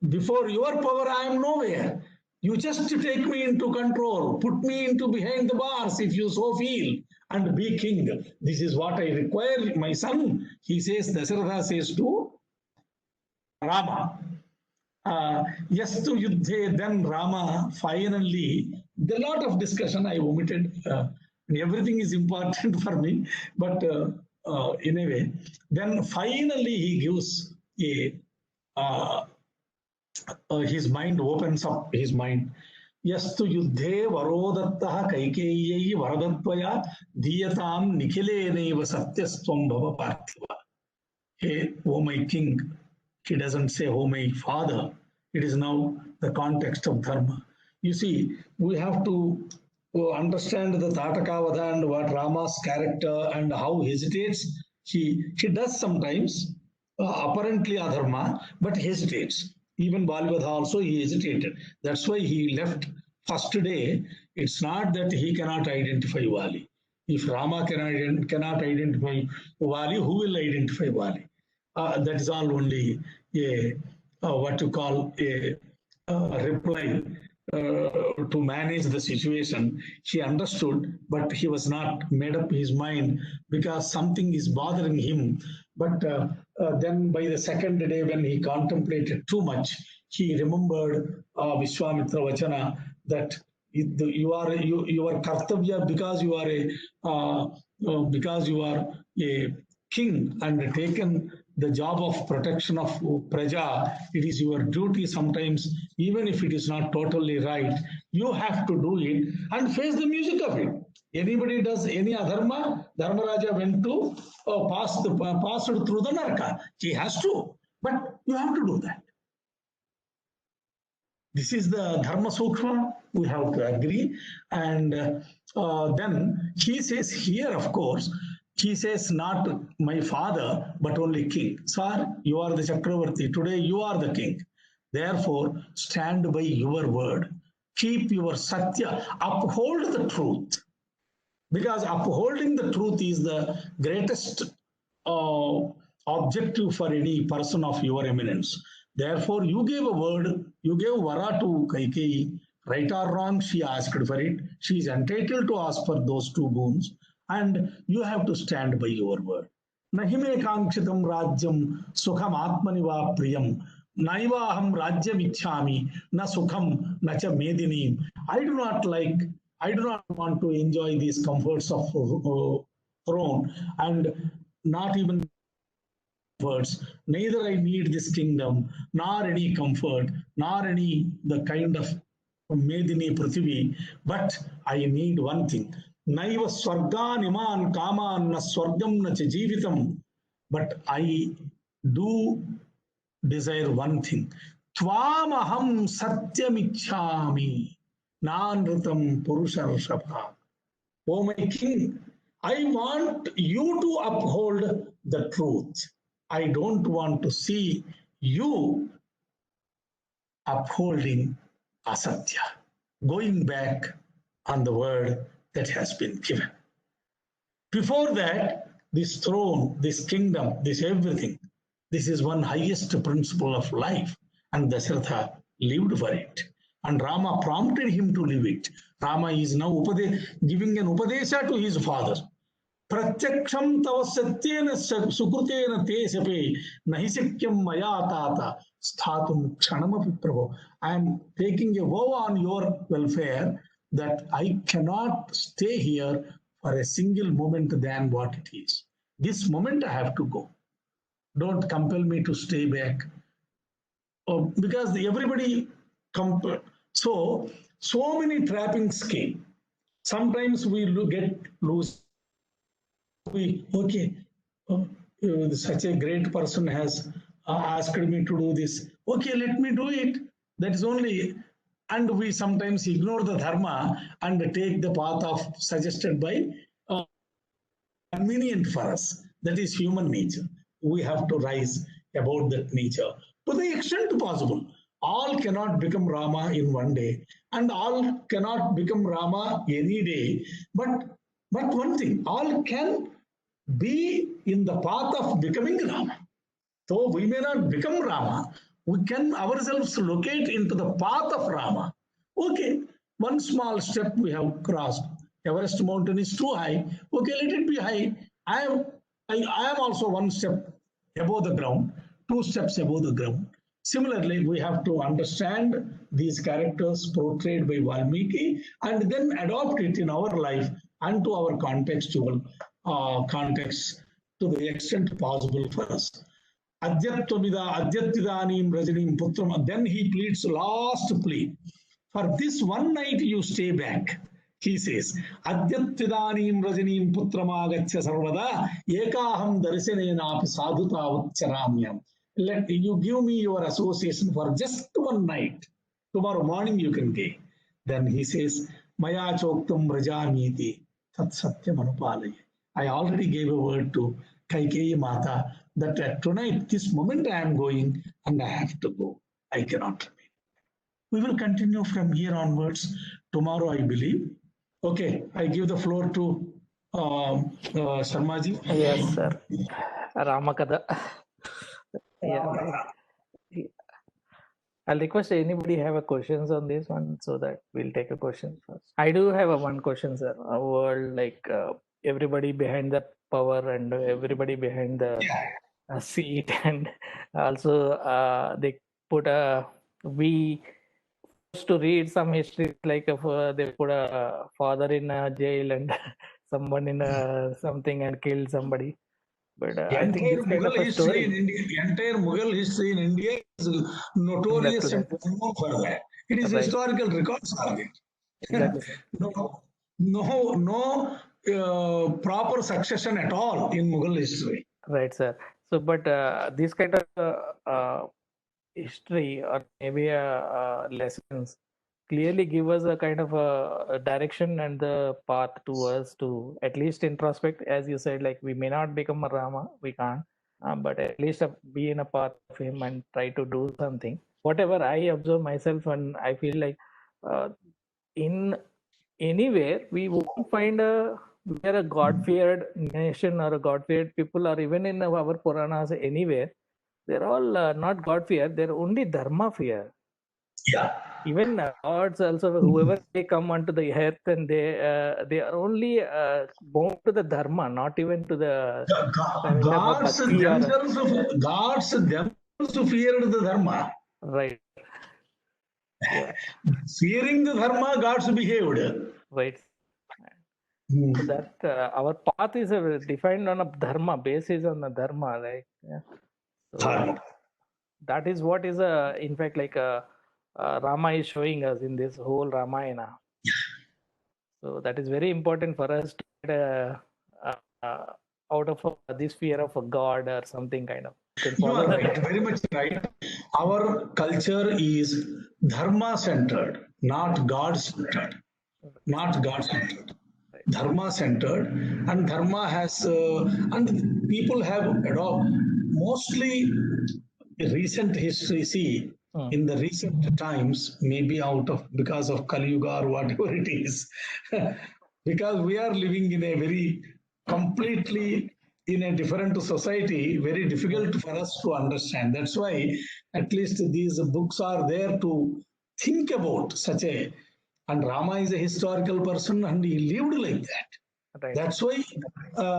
before your power, I am nowhere. You just take me into control, put me into behind the bars if you so feel, and be king. This is what I require, my son. He says, Dasharatha says to Rama. Yastu Yuddhe, then Rama finally, there are a lot of discussion I omitted. Everything is important for me, but in a way, then finally he gives a his mind opens up his mind. Yastu yuddhe varodattaha kaikeyyai varadattvaya diyatam nikhilenaiva satyastvam bhava parthiva. Hey, oh my king. He doesn't say, oh my father. It is now the context of dharma. You see, we have to understand the Tatakavadha and what Rama's character and how hesitates. He does sometimes apparently adharma, but hesitates. Even Balivadha also he hesitated. That's why he left first day. It's not that he cannot identify Vali. If Rama cannot identify Vali, who will identify Vali? That is all only a what you call a reply to manage the situation. He understood, but he was not made up his mind because something is bothering him. But then by the second day, when he contemplated too much, he remembered Vishwamitra Vachana that you are kartavya because you are a king and taken the job of protection of praja. It is your duty sometimes, even if it is not totally right, you have to do it and face the music of it. Anybody does any adharma, Dharmaraja went to passed through the naraka. He has to, but you have to do that. This is the dharma sukshma, we have to agree. And then he says here, of course, he says not my father, but only king. Sir, you are the Chakravarti. Today you are the king. Therefore, stand by your word. Keep your satya. Uphold the truth. Because upholding the truth is the greatest objective for any person of your eminence. Therefore, you gave a word, you gave vara to Kaikeyi. Right or wrong, she asked for it. She is entitled to ask for those two boons, and you have to stand by your word. Nahime kankshitam rajyam sukham atmani va priyam. Naivaham rajyam ichhami na sukham na cha medini. I do not want to enjoy these comforts of throne and not even comforts. Neither I need this kingdom, nor any comfort, nor any the kind of Medini Prithvi, but I need one thing. Naiva Swargan Iman Kaman na Swargam na Chajivitam. But I do desire one thing. Tvamaham Satyamichami Nanritam Purusharshapha. Oh my king, I want you to uphold the truth. I don't want to see you upholding asatya, going back on the word that has been given. Before that, this throne, this kingdom, this everything, this is one highest principle of life, and Dasharatha lived for it. And Rama prompted him to live it. Rama is now giving an upadesha to his father. Pratyaksham tava satyena sukritena te sape nahi sakyam maya tata sthatum kshanamapi prabhu. I am taking a vow on your welfare that I cannot stay here for a single moment than what it is. This moment I have to go. Don't compel me to stay back. Because everybody so many trappings came. Sometimes we get loose. Okay, such a great person has asked me to do this. Okay, let me do it. That is only, and we sometimes ignore the dharma and take the path of suggested by convenient for us. That is human nature. We have to rise about that nature to the extent possible. All cannot become Rama in one day, and all cannot become Rama any day. But one thing, all can be in the path of becoming Rama. So we may not become Rama, we can ourselves locate into the path of Rama. Okay, one small step we have crossed. Everest mountain is too high. Okay, let it be high. I am also one step above the ground, two steps above the ground. Similarly, we have to understand these characters portrayed by Valmiki and then adopt it in our life and to our contextual context to the extent possible for us. Adyattidanim Rajanim Putram. Then he pleads last plea. For this one night you stay back. He says, Adyattidanim Rajanim Putramagachya Sarvada Ekaham Darsanenapi Sadhuta Ucharamyam. Let you give me your association for just one night. Tomorrow morning you can gain. Then he says, Maya Choktum Rajamiti Tat Satyam Anupalaya. I already gave a word to Kaikeyi Mata that tonight, this moment I am going and I have to go. I cannot remain. We will continue from here onwards tomorrow, I believe. Okay, I give the floor to Sharmaji. Yes, sir. Ramakatha. Yeah. I'll request anybody have a questions on this one so that we'll take a question first. I do have one question, sir. A world like everybody behind the power and everybody behind the seat, and also they put we used to read some history like they put a father in a jail and someone in something and killed somebody. But I think this kind of a story. Entire Mughal history in India is notorious and known for that. It is historical records are there. Exactly. No proper succession at all in Mughal history. Right, sir. So, but this kind of history or maybe lessons clearly give us a kind of a direction and the path to us to at least introspect, as you said, like we may not become a Rama, we can't, but at least be in a path of him and try to do something. Whatever I observe myself, and I feel like in anywhere we won't find where a God-feared nation or a God-feared people, or even in our Puranas anywhere, they're all not God-feared, they're only Dharma-fear. Yeah. Even gods also, whoever they come onto the earth, and they are only bound to the Dharma, not even to the gods themselves feared the Dharma. Right. Yeah. Fearing the Dharma, gods behaved. Right. So that our path is defined on a Dharma, basis on the Dharma, like so that is what is in fact like Rama is showing us in this whole Ramayana. So that is very important for us to get out of this fear of a god or something kind of. You are right, very much right. Our culture is Dharma centered, not God centered. Not God centered. Dharma centered, and Dharma has and people have adopted mostly recent history. See, in the recent times, maybe because of Kali Yuga or whatever it is, because we are living in a very completely in a different society, very difficult for us to understand. That's why at least these books are there to think about such a. And Rama is a historical person and he lived like that. Right. That's why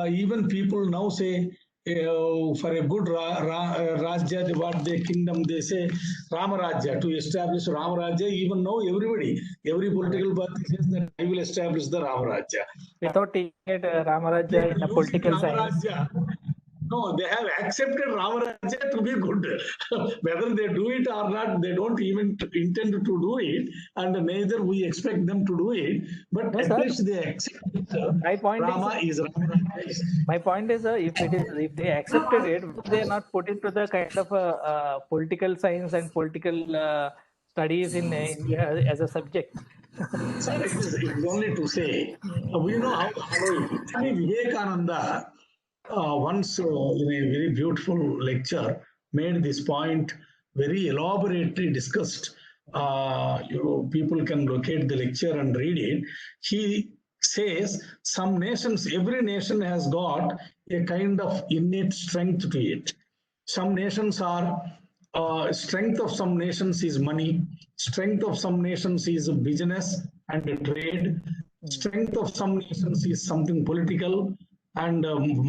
even people now say, for a good Rajya, what the kingdom, they say Rama Rajya, to establish Rama Rajya. Even now, every political party says that I will establish the Rama Rajya. Without taking it Rama Rajya in a political science. No, they have accepted Rama Rajya to be good. Whether they do it or not, they don't even intend to do it, and neither we expect them to do it. But at least they accept it. Rama is Rama Rajya. My point is, if they accepted it, they are not put into the kind of political science and political studies in India as a subject. Sir, it's only to say, we know how Swami Vivekananda once in a very beautiful lecture made this point very elaborately discussed. People can locate the lecture and read it. He says some nations, every nation has got a kind of innate strength to it. Some nations are, strength of some nations is money, strength of some nations is business and trade, strength of some nations is something political and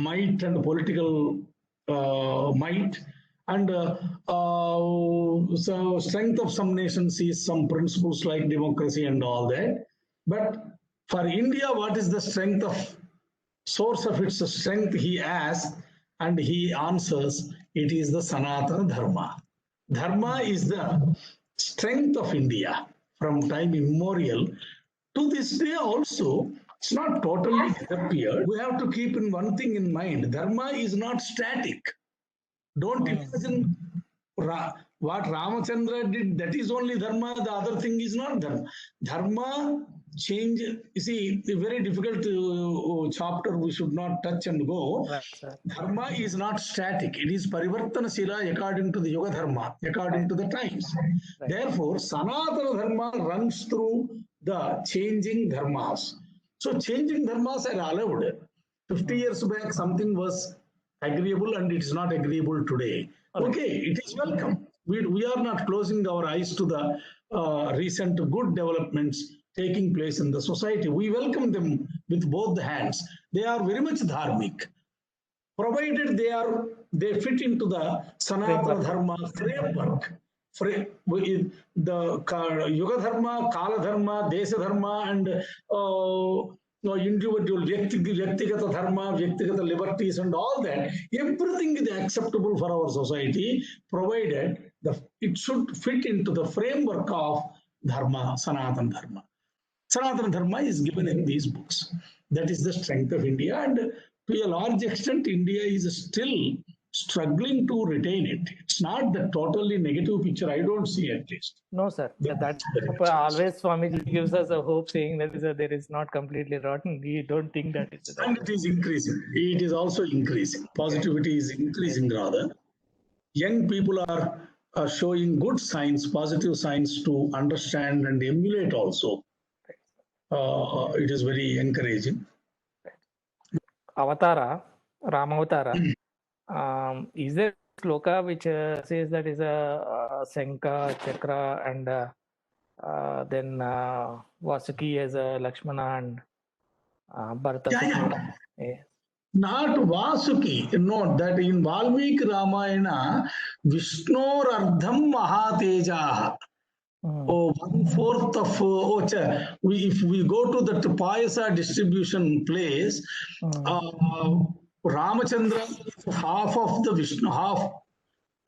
might and political might. And so strength of some nations is some principles like democracy and all that. But for India, what is the strength of source of its strength? He asks and he answers, it is the Sanatana Dharma. Dharma is the strength of India from time immemorial. To this day also, it's not totally disappeared. We have to keep in one thing in mind. Dharma is not static. Don't imagine what Ramachandra did, that is only dharma, the other thing is not dharma. Dharma change, you see, a very difficult chapter we should not touch and go. Right, sir. Dharma is not static, it is parivartanasila according to the yoga dharma, according to the times. Right. Therefore, Sanatana Dharma runs through the changing dharmas. So changing dharmas are allowed. 50 years back, something was agreeable and it is not agreeable today. Okay, it is welcome. We are not closing our eyes to the recent good developments taking place in the society. We welcome them with both the hands. They are very much dharmic, provided they fit into the Sanatana Dharma framework. The Yoga Dharma, Kala Dharma, Desha Dharma, and individual Vyaktigata Dharma, Vyaktigata liberties, and all that, everything is acceptable for our society, provided it should fit into the framework of Dharma, Sanatana Dharma. Sanatana Dharma is given in these books. That is the strength of India, and to a large extent, India is still struggling to retain it. It's not the totally negative picture, I don't see at least. No, sir. That's always Swamiji gives us a hope, saying that there is not completely rotten. We don't think that it's and it is increasing. It is also increasing. Positivity is increasing rather. Young people are showing good signs, positive signs to understand and emulate also. It is very encouraging. Avatara, Ramavatara. Is there a sloka which says that is a Senka, Chakra, and then Vasuki as a Lakshmana and Bharata? Yeah. Not Vasuki. No, that in Valmiki Ramayana, Vishnor Ardham Mahateja. 1/4 of if we go to that Payasa distribution place, Ramachandra is half of the Vishnu, half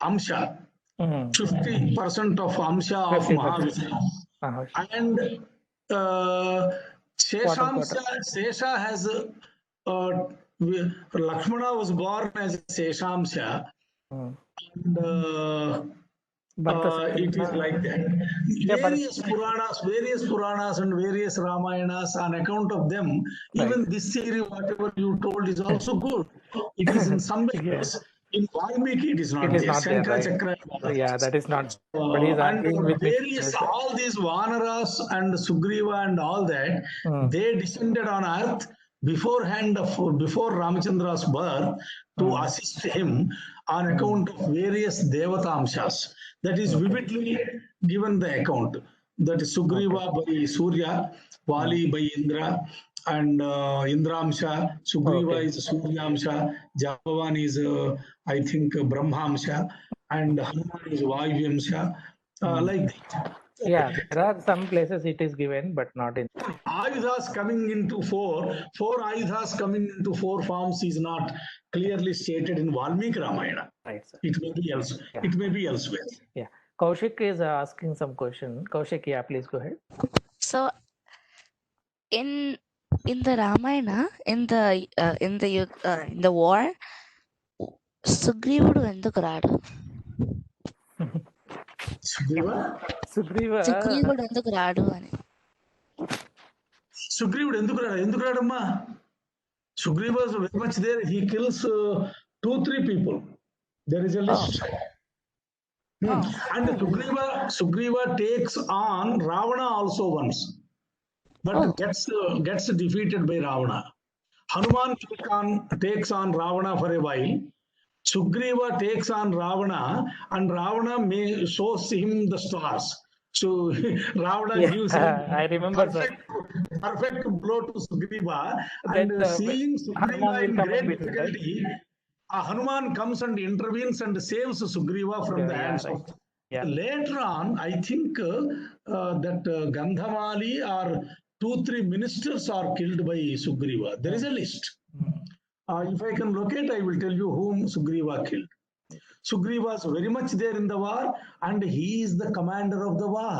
Amsha, 50% of Amsha of Mahavishnu, and Sesha has Lakshmana was born as Seshamsha, and it is like that. Various Puranas and various Ramayanas, on account of them, even this theory, whatever you told, is also good. It is in some ways. In Valmiki, it is not there. Shankara, Chakra, yeah, that is not. And various, all these Vanaras and Sugriva and all that, they descended on earth beforehand, before Ramachandra's birth, to assist him on account of various Devatamshas. That is vividly given the account. That is Sugriva by Surya, Vali by Indra, and Indramsha. Sugriva is Suryamsha, Jabavan is, I think, Brahmamsha, and Hanuman is Vayvyamsha, like that. Yeah, there are some places it is given, but not in. Ayudhas coming into four Ayudhas coming into 4 forms is not clearly stated in Valmiki Ramayana. Right, sir. It may be else. Yeah. It may be elsewhere. Yeah. Kaushik is asking some question. Kaushik, yeah, please go ahead. So, in the Ramayana, in the war, Sugrivudu enduku raadu? Sugriva Sugrivudu enduku raadu ani. Sugrivudu enduku raadamma? Sugriva is very much there. He kills 2-3 people. There is a list. And Sugriva takes on Ravana also once. but Oh. gets defeated by Ravana. Hanuman takes on Ravana for a while. Sugriva takes on Ravana, and Ravana shows him the stars. So Ravana gives him I remember, sir. perfect blow to Sugriva, Then and seeing Hanuman Sugriva will in come in great between, right? difficulty, Hanuman comes and intervenes and saves Sugriva from the hands right. of. Yeah. Later on, I think that Gandhamali or 2-3 ministers are killed by Sugriva. There is a list. If I can locate, I will tell you whom Sugriva killed. Sugriva was very much there in the war, and he is the commander of the war,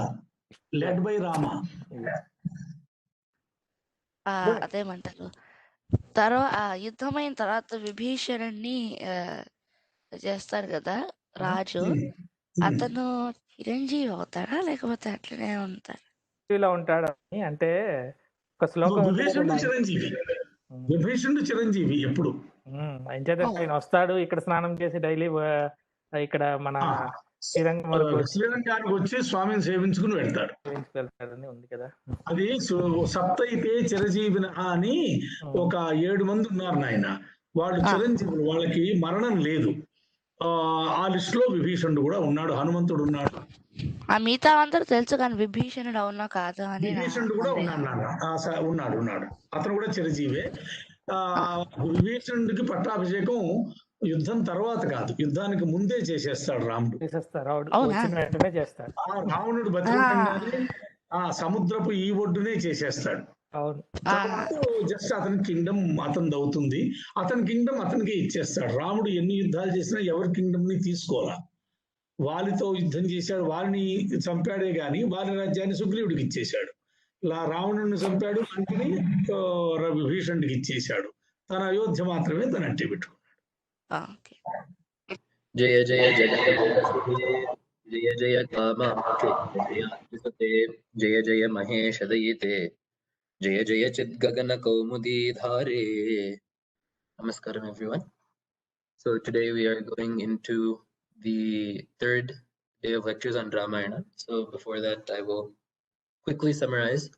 led by Rama. అదేమంటారు తర్వాత యుద్ధమైన తర్వాత విభీషణుడిని చేస్తారు కదా రాజు. అతను చిరంజీవి అవుతాడా లేకపోతే అట్లనే ఉంటారు? ఇలా ఉంటాడు అంటే ఒక శ్లోకం ఉంది కదా, విభీషణుడు చిరంజీవి. విభీషణుడు చిరంజీవి ఎప్పుడు ఆయన వస్తాడు ఇక్కడ స్నానం చేసి డైలీ ఇక్కడ మన శ్రీరంగానికి వచ్చి స్వామిని సేవించుకుని వెళ్తాడు. ఉంది కదా, అది సప్తైతే చిరంజీవిన అని ఒక 7 మంది ఉన్నారు నాయన. వాళ్ళు చిరంజీవులు, వాళ్ళకి మరణం లేదు. ఆ లిస్ట్ లో విభీషణుడు కూడా ఉన్నాడు, హనుమంతుడు ఉన్నాడు. ఆ మిగతా అందరూ తెలుసు కానీ విభీషణుడు అవునా కాదు అని. విభీషణుడు కూడా ఉన్నాడు. అతను కూడా చిరంజీవే. విభీషణుడికి పట్టాభిషేకం యుద్ధం తర్వాత కాదు, యుద్ధానికి ముందే చేసేస్తాడు రాముడు. రావణుడు బతికుండగానే ఆ సముద్రపు ఈ ఒడ్డునే చేసేస్తాడు. జస్ట్ అతని కింగ్డమ్ అతనిది అవుతుంది. అతని కింగ్డమ్ అతనికి ఇచ్చేస్తాడు. రాముడు ఎన్ని యుద్ధాలు చేసినా ఎవరి కింగ్డమ్ ని తీసుకోవాలా. వాలితో యుద్ధం చేశాడు, వారిని చంపాడే గాని వారి రాజ్యాన్ని సుగ్రీవుడికి ఇచ్చేశాడు. రావణుడిని చంపాడు, లంకని విభీషణుడికి ఇచ్చేశాడు. తన అయోధ్య మాత్రమే తన అంటే పెట్టుకున్నాడు. జయ జయ జయ జయ కామాక్షి జయ జయ మహేష దయితే జయ జయ చిద్గగన Kaumudi Dhare. Namaskaram everyone. So today we are going into the third day of lectures on Ramayana. So before that I will quickly summarize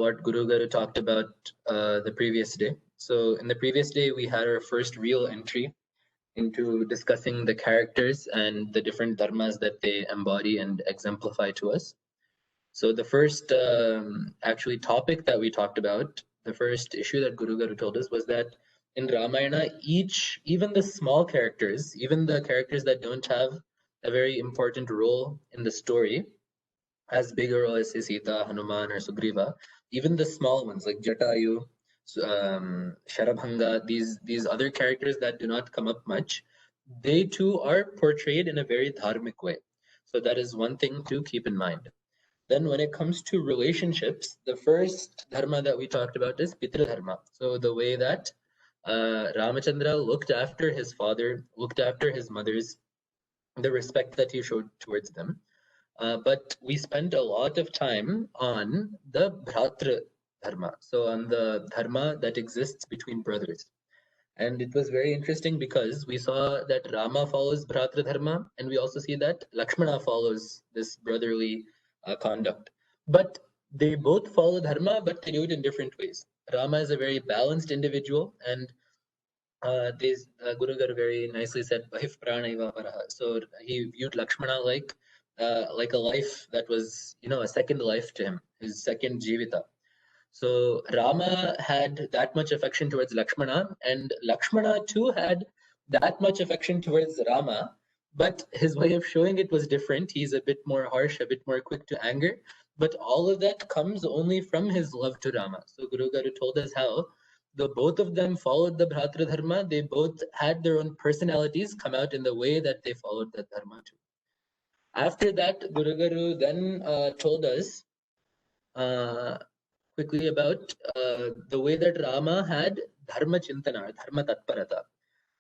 what Guru Garu talked about the previous day. So in the previous day we had our first real entry into discussing the characters and the different dharmas that they embody and exemplify to us. So the first actually topic that we talked about, the first issue that Guru Garu told us was that in Ramayana, even the small characters, even the characters that don't have a very important role in the story, as big a role as Sita, Hanuman, or Sugriva, even the small ones like Jatayu, Sharabhanga, these other characters that do not come up much, they too are portrayed in a very dharmic way. So that is one thing to keep in mind. Then when it comes to relationships, the first dharma that we talked about is Pitra Dharma. So the way that Ramachandra looked after his father, looked after his mothers, the respect that he showed towards them. But we spent a lot of time on the Bhratra Dharma, so on the dharma that exists between brothers. And it was very interesting because we saw that Rama follows Bhratra Dharma, and we also see that Lakshmana follows this brotherly conduct. But they both follow dharma, but they do it in different ways. Rama is a very balanced individual, and Guru Garu very nicely said, "Bahif prana iva paraha." So he viewed Lakshmana like a life that was, a second life to him, his second jivita. So Rama had that much affection towards Lakshmana, and Lakshmana too had that much affection towards Rama, but his way of showing it was different. He's a bit more harsh, a bit more quick to anger, but all of that comes only from his love to Rama. So Guru Garu told us how both of them followed the Bhratra Dharma. They both had their own personalities come out in the way that they followed that Dharma too. After that, Guru Garu then told us quickly about the way that Rama had Dharma Chintana, Dharma Tatparata.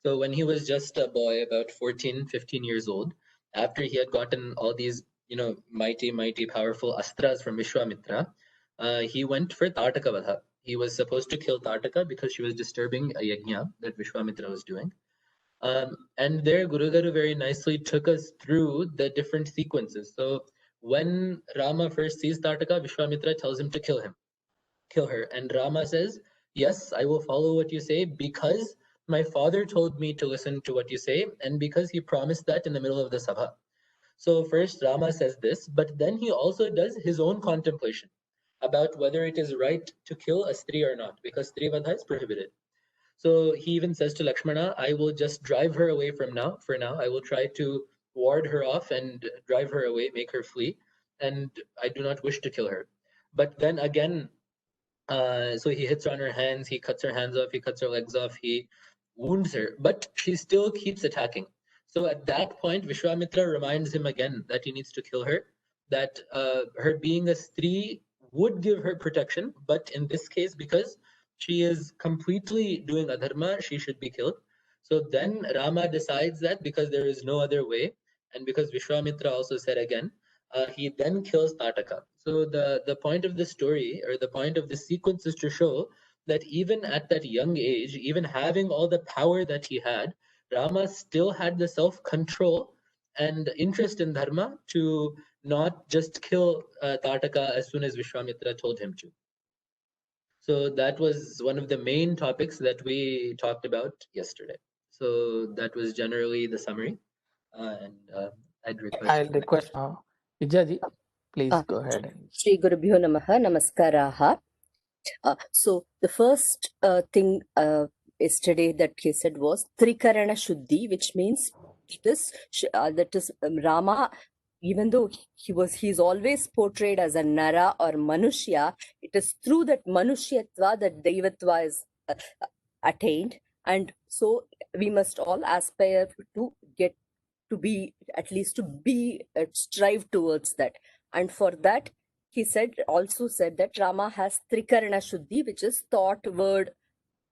So when he was just a boy, about 14, 15 years old, after he had gotten all these, mighty, powerful astras from Vishwamitra, he went for Tataka Vadha. He was supposed to kill Tataka because she was disturbing a yajna that Vishwamitra was doing. And there Guru Garu very nicely took us through the different sequences. So when Rama first sees Tataka, Vishwamitra tells him to kill him. kill her. And Rama says, yes, I will follow what you say because my father told me to listen to what you say, and because he promised that in the middle of the sabha. So first Rama says this, but then he also does his own contemplation about whether it is right to kill a stri or not, because stri vadha is prohibited. So he even says to Lakshmana, I will just drive her away for now. I will try to ward her off and drive her away, make her flee, and I do not wish to kill her. But then again, so he hits her on her hands, he cuts her hands off, he cuts her legs off, he wounds her, but she still keeps attacking. So at that point, Vishwamitra reminds him again that he needs to kill her, that her being a stri would give her protection, but in this case, because she is completely doing adharma, she should be killed. So then Rama decides that because there is no other way, and because Vishwamitra also said again, he then kills Tataka. So the point of the story, or the point of the sequence, is to show that even at that young age, even having all the power that he had, Rama still had the self-control and interest in dharma to not just kill Tataka as soon as Vishwamitra told him to. So that was one of the main topics that we talked about yesterday. So that was generally the summary. And I'd request. I'll request Vijaji, please go ahead. Shri Gurubhyo Namaha, Namaskaraha. So the first thing yesterday that he said was Trikarana Shuddhi, which means this that is Rama, even though he's always portrayed as a Nara or Manushya, it is through that Manushyatva that Devatva is attained, and so we must all aspire to get to be, at least to be, strive towards that. And for that, he also said that Rama has Trikarana Shuddhi, which is thought, word,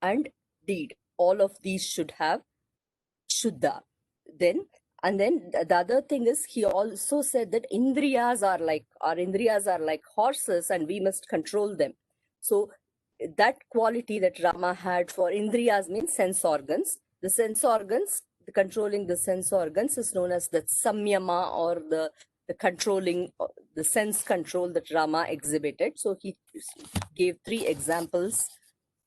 and deed. All of these should have Shuddha. And then the other thing is, he also said that our Indriyas are like horses, and we must control them. So that quality that Rama had for Indriyas means sense organs. The sense organs, controlling the sense organs, is known as the samyama, or the controlling, the sense control that Rama exhibited. So he gave 3 examples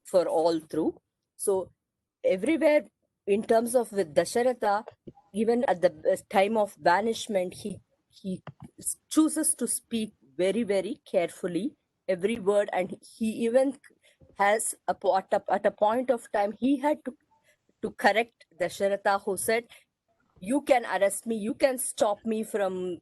for all through. So everywhere, in terms of with Dasharatha, even at the time of banishment, he chooses to speak very, very carefully every word, and he even has at a point of time he had to correct Dasharatha, who said, you can arrest me, you can stop me from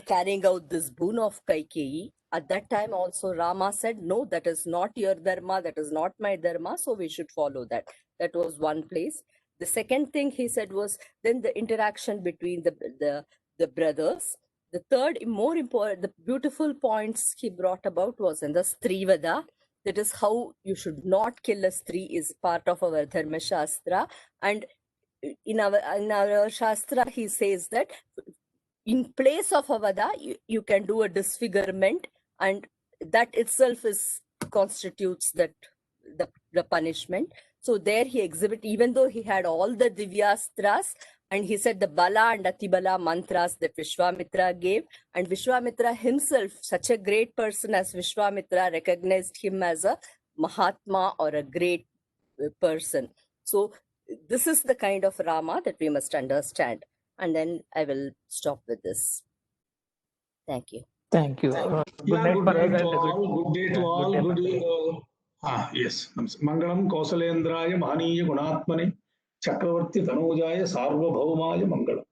carrying out this boon of Kaikeyi. At that time also Rama said, no, that is not your dharma, that is not my dharma, so we should follow that. That was one place. The second thing he said was then the interaction between the brothers. The third, more important, the beautiful points he brought about was in the Strivada. That is how you should not kill a stri is part of our Dharma Shastra. And in our Shastra, he says that in place of a vada, you can do a disfigurement, and that itself constitutes that the punishment. So there he exhibit, even though he had all the Divyastras, and he said the Bala and Atibala mantras that Vishwamitra gave, and Vishwamitra himself, such a great person as Vishwamitra, recognized him as a Mahatma or a great person. So this is the kind of Rama that we must understand. And then I will stop with this. Thank you. Thank you. Good day to all. Yes. Mangalam Kausalendraya Mahaniya Gunatmane Chakravarti Tanujaya Sarvabhaumaya Mangalam.